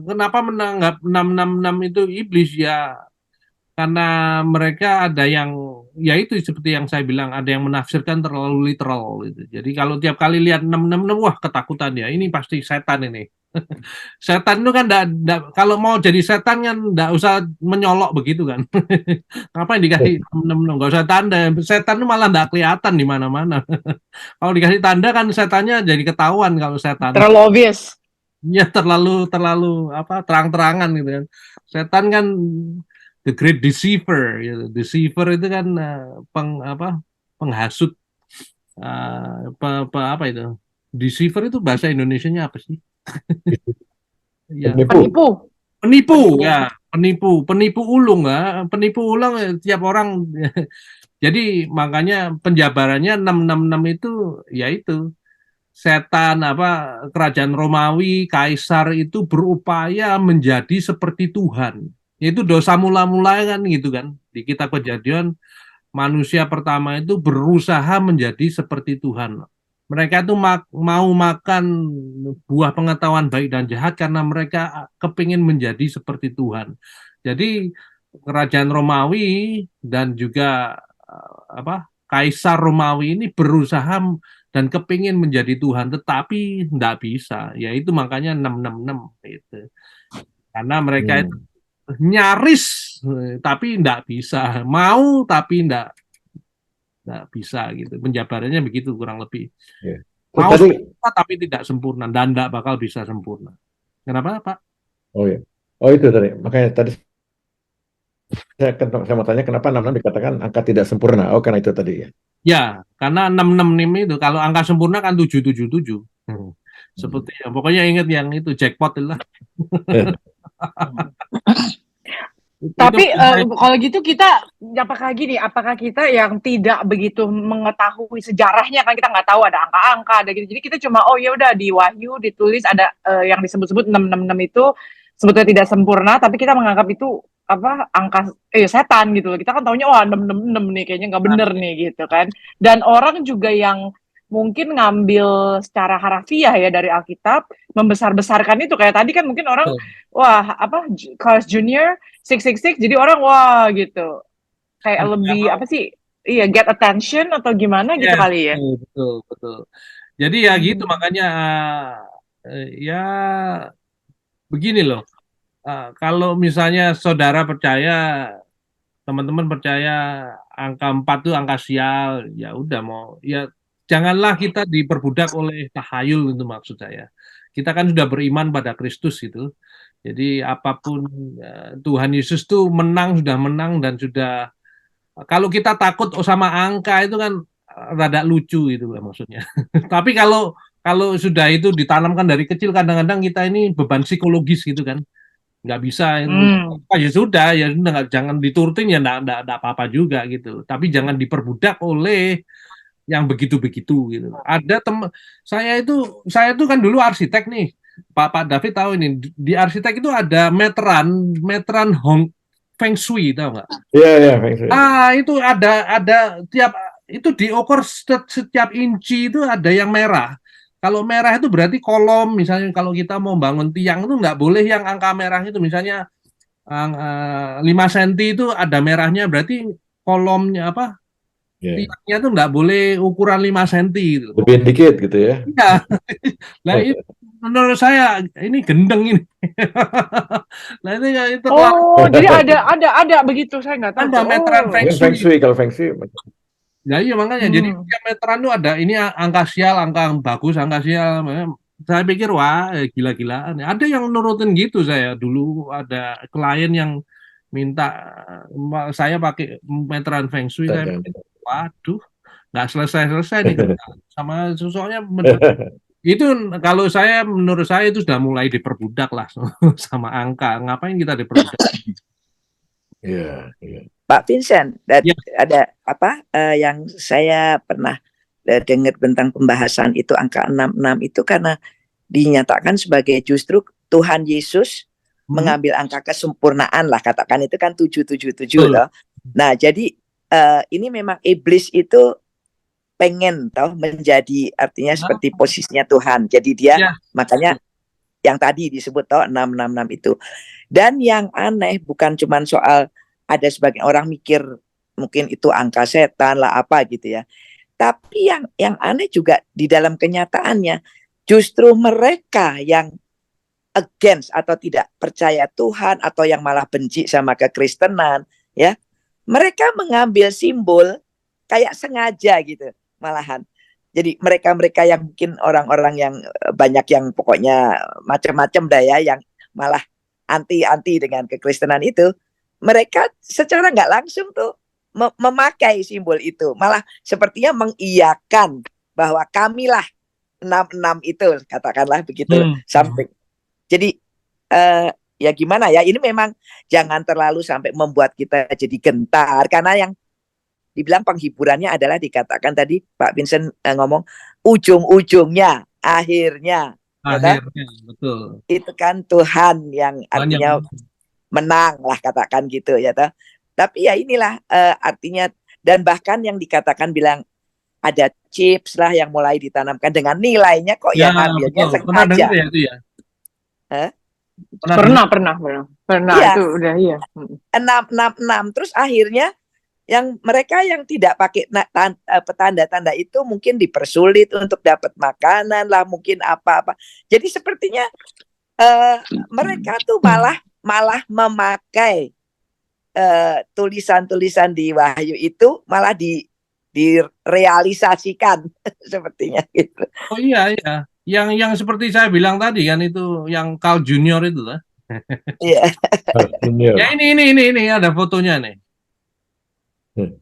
[SPEAKER 1] kenapa menanggap 666 itu iblis ya? Karena mereka ada yang, ya itu seperti yang saya bilang, ada yang menafsirkan terlalu literal gitu. Jadi kalau tiap kali lihat 666, wah ketakutan ya, ini pasti setan ini. Setan itu kan kalau mau jadi setan kan enggak usah menyolok begitu kan. Ngapain dikasih 666? Enggak usah tanda. Setan itu malah enggak kelihatan di mana-mana. Kalau dikasih tanda kan setannya jadi ketahuan kalau setan.
[SPEAKER 5] Terlalu obvious.
[SPEAKER 1] Ya terlalu terang-terangan gitu kan. Setan kan the great deceiver gitu. Deceiver itu kan penghasut, apa itu? Deceiver itu bahasa Indonesianya apa sih? Ya,
[SPEAKER 3] Penipu.
[SPEAKER 1] penipu ya, penipu ulung ya, penipu ulung tiap orang. Jadi makanya penjabarannya 666 itu yaitu setan kerajaan Romawi, kaisar itu berupaya menjadi seperti Tuhan. Itu dosa mula-mula kan gitu kan. Di kitab Kejadian manusia pertama itu berusaha menjadi seperti Tuhan. Mereka itu mau makan buah pengetahuan baik dan jahat karena mereka kepingin menjadi seperti Tuhan. Jadi kerajaan Romawi dan juga kaisar Romawi ini berusaha dan kepingin menjadi Tuhan, tetapi tidak bisa. Yaitu makanya 666 itu. Karena mereka itu nyaris tapi tidak bisa, mau tapi tidak bisa gitu. Penjabarannya begitu kurang lebih.
[SPEAKER 3] Ya.
[SPEAKER 1] Mau sempurna tapi tidak sempurna dan tidak bakal bisa sempurna. Kenapa Pak?
[SPEAKER 3] Oh ya, itu tadi. Makanya tadi saya mau tanya kenapa 66 dikatakan angka tidak sempurna. Oh karena itu tadi ya.
[SPEAKER 1] Ya, karena 666 itu kalau angka sempurna kan 777. Seperti pokoknya ingat yang itu jackpot lah.
[SPEAKER 5] Tapi kalau gitu kita apakah kita yang tidak begitu mengetahui sejarahnya, kan kita nggak tahu ada angka-angka ada gitu. Jadi kita cuma ya udah di Wahyu ditulis ada yang disebut-sebut 666 itu sebetulnya tidak sempurna, tapi kita menganggap itu angka setan gitu loh. Kita kan taunya 666 nih kayaknya nggak bener nih gitu kan. Dan orang juga yang mungkin ngambil secara harafiah ya dari Alkitab, membesar-besarkan itu kayak tadi kan mungkin orang Carl's Junior 666 jadi orang wah gitu. Kayak lebih get attention atau gimana gitu kali ya.
[SPEAKER 1] Betul. Jadi ya gitu makanya ya begini loh. Kalau misalnya saudara percaya, teman-teman percaya angka 4 itu angka sial, ya udah janganlah kita diperbudak oleh tahayul itu maksud saya. Kita kan sudah beriman pada Kristus gitu. Jadi apapun Tuhan Yesus tuh sudah menang dan sudah, kalau kita takut sama angka itu kan rada lucu itu maksudnya. Tapi kalau kalau sudah itu ditanamkan dari kecil, kadang-kadang kita ini beban psikologis gitu kan, nggak bisa itu. Ya sudah nggak, jangan diturutin ya nggak apa-apa juga gitu. Tapi jangan diperbudak oleh yang begitu-begitu gitu. Ada teman saya itu kan dulu arsitek nih. Pak David tahu ini, di arsitek itu ada meteran meteran Feng Shui, tahu nggak?
[SPEAKER 3] Iya, iya, Feng Shui.
[SPEAKER 1] Itu ada tiap itu diukur setiap inci itu ada yang merah. Kalau merah itu berarti kolom, misalnya kalau kita mau bangun tiang itu nggak boleh yang angka merah itu, misalnya 5 cm itu ada merahnya, berarti kolomnya apa?
[SPEAKER 3] Iya.
[SPEAKER 1] Tiangnya tuh nggak boleh ukuran 5 cm gitu.
[SPEAKER 3] Lebih dikit gitu ya.
[SPEAKER 1] Iya. Nah, itu menurut saya ini gendeng ini. Nah, itu
[SPEAKER 5] Oh, jadi ada begitu, saya nggak tahu.
[SPEAKER 1] ada meteran Feng
[SPEAKER 3] Mungkin Feng
[SPEAKER 1] Shui.
[SPEAKER 3] Shui, kalau Feng Shui.
[SPEAKER 1] Ya iya makanya, jadi tiap meteran tuh ada ini angka sial, angka yang bagus, angka sial. Saya pikir wah gila-gilaan. Ada yang nurutin gitu, saya dulu ada klien yang minta saya pakai meteran Feng Shui. Saya pikir, waduh, nggak selesai-selesai nih sama soalnya itu. Kalau saya, menurut saya itu sudah mulai diperbudak lah sama angka. Ngapain kita diperbudak?
[SPEAKER 3] Iya, iya.
[SPEAKER 2] Pak Vincent,
[SPEAKER 1] Ya.
[SPEAKER 2] ada apa yang saya pernah dengar tentang pembahasan itu angka 66 itu karena dinyatakan sebagai justru Tuhan Yesus mengambil angka kesempurnaan lah, katakan itu kan 777 loh. Nah, jadi ini memang iblis itu pengen menjadi, artinya seperti posisinya Tuhan. Jadi dia makanya yang tadi disebut 666 itu. Dan yang aneh bukan cuma soal ada sebagian orang mikir mungkin itu angka setan lah apa gitu ya. Tapi yang aneh juga di dalam kenyataannya justru mereka yang against atau tidak percaya Tuhan atau yang malah benci sama kekristenan ya. Mereka mengambil simbol kayak sengaja gitu malahan. Jadi mereka-mereka yang mungkin orang-orang yang banyak yang pokoknya macam-macam dah ya, yang malah anti dengan kekristenan itu, mereka secara nggak langsung tuh memakai simbol itu, malah sepertinya mengiyakan bahwa kamilah 66 itu, katakanlah begitu sampai. Jadi ya gimana ya, ini memang jangan terlalu sampai membuat kita jadi gentar, karena yang dibilang penghiburannya adalah dikatakan tadi Pak Vincent ngomong ujung-ujungnya, akhirnya
[SPEAKER 1] betul.
[SPEAKER 2] Itu kan Tuhan yang artinya menang lah, katakan gitu ya toh. Tapi ya inilah artinya, dan bahkan yang dikatakan bilang ada chips lah yang mulai ditanamkan dengan nilainya kok ya ambilnya sengaja.
[SPEAKER 1] Pernah dengar ya itu ya?
[SPEAKER 5] Pernah
[SPEAKER 2] ya.
[SPEAKER 5] Itu udah iya.
[SPEAKER 2] 666 terus akhirnya yang mereka yang tidak pakai tanda-tanda itu mungkin dipersulit untuk dapat makanan lah, mungkin apa-apa. Jadi sepertinya mereka tuh malah memakai tulisan-tulisan di Wahyu itu malah direalisasikan sepertinya gitu.
[SPEAKER 1] Oh iya, yang seperti saya bilang tadi kan, itu yang Carl Junior itu lah.
[SPEAKER 2] Iya.
[SPEAKER 1] Ya ini ada fotonya nih.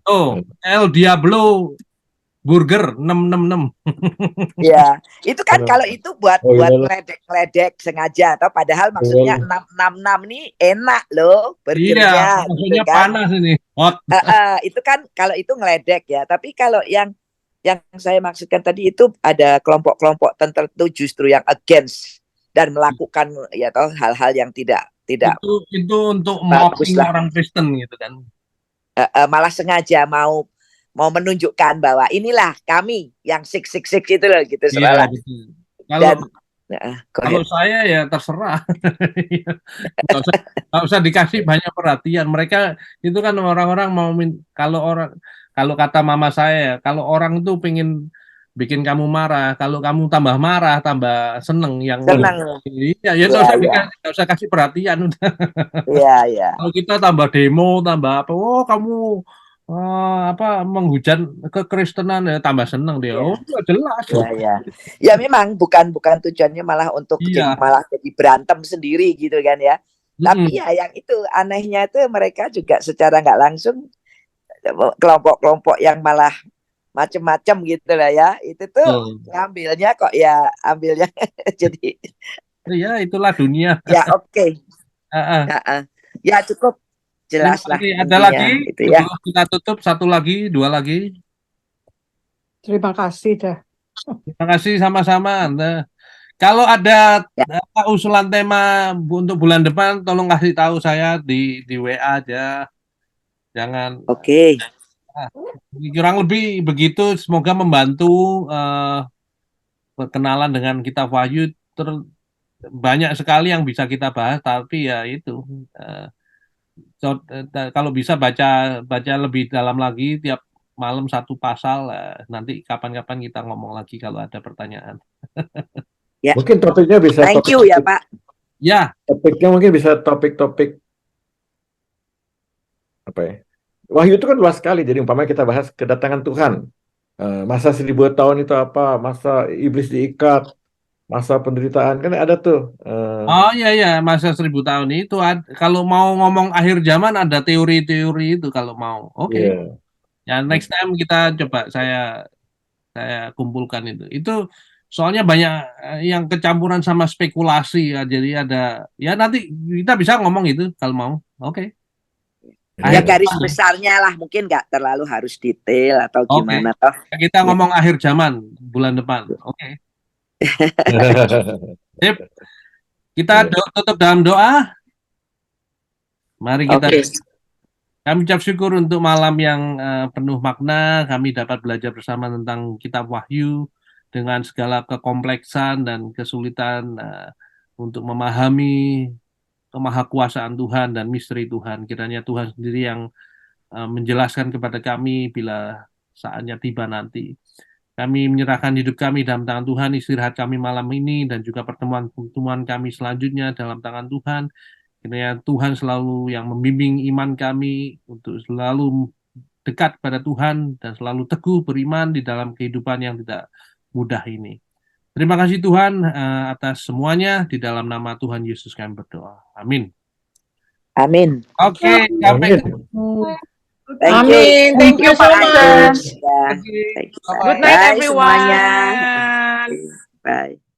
[SPEAKER 1] Oh, El Diablo Burger 666.
[SPEAKER 2] Ya, itu kan kalau itu buat ngeledek sengaja, atau padahal maksudnya 666 nih enak loh burgernya.
[SPEAKER 1] Iya, maksudnya
[SPEAKER 2] gitu kan.
[SPEAKER 1] panas ini, hot.
[SPEAKER 2] Itu kan kalau itu ngeledek ya, tapi kalau yang saya maksudkan tadi itu ada kelompok-kelompok tertentu justru yang against dan melakukan ya toh hal-hal yang tidak
[SPEAKER 1] itu untuk mocking orang Kristen gitu kan.
[SPEAKER 2] Malah sengaja mau menunjukkan bahwa inilah kami yang 666 itu loh gitu salah.
[SPEAKER 1] Kalau saya ya terserah. Nggak usah dikasih banyak perhatian. Mereka itu kan orang-orang mau kalau kata mama saya, kalau orang itu pengen bikin kamu marah, kalau kamu tambah marah tambah seneng, yang iya ya nggak usah kasih perhatian udah.
[SPEAKER 2] Iya.
[SPEAKER 1] Kalau kita tambah demo tambah apa, oh kamu menghujat kekristenan ya tambah seneng dia.
[SPEAKER 2] Iya.
[SPEAKER 1] Oh, jelas.
[SPEAKER 2] Ya. Ya memang bukan tujuannya malah untuk
[SPEAKER 1] Iya.
[SPEAKER 2] jadi berantem sendiri gitu kan ya. Tapi
[SPEAKER 1] Mm-mm.
[SPEAKER 2] ya yang itu anehnya itu mereka juga secara nggak langsung kelompok-kelompok yang malah macem-macem gitu lah ya. Itu tuh
[SPEAKER 1] Betul.
[SPEAKER 2] ngambilnya kok ya ambilnya jadi
[SPEAKER 1] Ya itulah dunia.
[SPEAKER 2] ya oke.
[SPEAKER 1] Heeh.
[SPEAKER 2] Ya cukup
[SPEAKER 1] Terima
[SPEAKER 2] jelas lah
[SPEAKER 1] kasih. Ada
[SPEAKER 2] intinya
[SPEAKER 1] lagi
[SPEAKER 2] itu ya.
[SPEAKER 1] sebelum kita tutup, satu lagi, dua lagi.
[SPEAKER 7] Terima kasih dah.
[SPEAKER 1] Terima kasih sama-sama. Nah, kalau ada
[SPEAKER 2] Ya.
[SPEAKER 1] usulan tema untuk bulan depan, tolong kasih tahu saya di WA aja. Jangan.
[SPEAKER 2] Oke.
[SPEAKER 1] Kurang lebih begitu. Semoga membantu perkenalan dengan Kitab Wahyu. Banyak sekali yang bisa kita bahas, tapi ya itu. Kalau bisa baca lebih dalam lagi tiap malam satu pasal. Nanti kapan-kapan kita ngomong lagi kalau ada pertanyaan.
[SPEAKER 2] Ya.
[SPEAKER 3] Mungkin topiknya bisa
[SPEAKER 2] Thank you ya Pak.
[SPEAKER 1] Ya.
[SPEAKER 3] Topiknya mungkin bisa topik-topik apa ya? Wahyu itu kan luas sekali. Jadi umpamanya kita bahas kedatangan Tuhan. Masa 1000 tahun itu apa? Masa iblis diikat, masa penderitaan kan ada tuh.
[SPEAKER 1] Oh iya, masa 1000 tahun itu kalau mau ngomong akhir zaman ada teori-teori itu kalau mau. Oke.
[SPEAKER 3] Iya.
[SPEAKER 1] Ya next time kita coba saya kumpulkan itu. Itu soalnya banyak yang kecampuran sama spekulasi ya. Jadi ada ya nanti kita bisa ngomong itu kalau mau. Oke.
[SPEAKER 2] Ya
[SPEAKER 1] Akhir
[SPEAKER 2] garis
[SPEAKER 1] zaman.
[SPEAKER 2] besarnya lah mungkin nggak terlalu harus detail atau
[SPEAKER 1] Oke.
[SPEAKER 2] gimana toh.
[SPEAKER 1] Kita ngomong akhir zaman bulan depan. Oke. Sip. Kita tutup dalam doa. Mari kita kami ucap syukur untuk malam yang penuh makna. Kami dapat belajar bersama tentang Kitab Wahyu dengan segala kekompleksan dan kesulitan untuk memahami kemahakuasaan Tuhan dan misteri Tuhan. Kiranya Tuhan sendiri yang menjelaskan kepada kami bila saatnya tiba nanti. Kami menyerahkan hidup kami dalam tangan Tuhan, istirahat kami malam ini, dan juga pertemuan-pertemuan kami selanjutnya dalam tangan Tuhan. Kiranya Tuhan selalu yang membimbing iman kami untuk selalu dekat pada Tuhan dan selalu teguh beriman di dalam kehidupan yang tidak mudah ini. Terima kasih Tuhan atas semuanya. Di dalam nama Tuhan Yesus kami berdoa. Amin.
[SPEAKER 2] Amin.
[SPEAKER 1] Oke, sampai
[SPEAKER 5] Amin. Thank you so much.
[SPEAKER 2] Ya.
[SPEAKER 1] Good
[SPEAKER 5] Good night
[SPEAKER 2] Bye
[SPEAKER 5] everyone.
[SPEAKER 2] semuanya. Bye.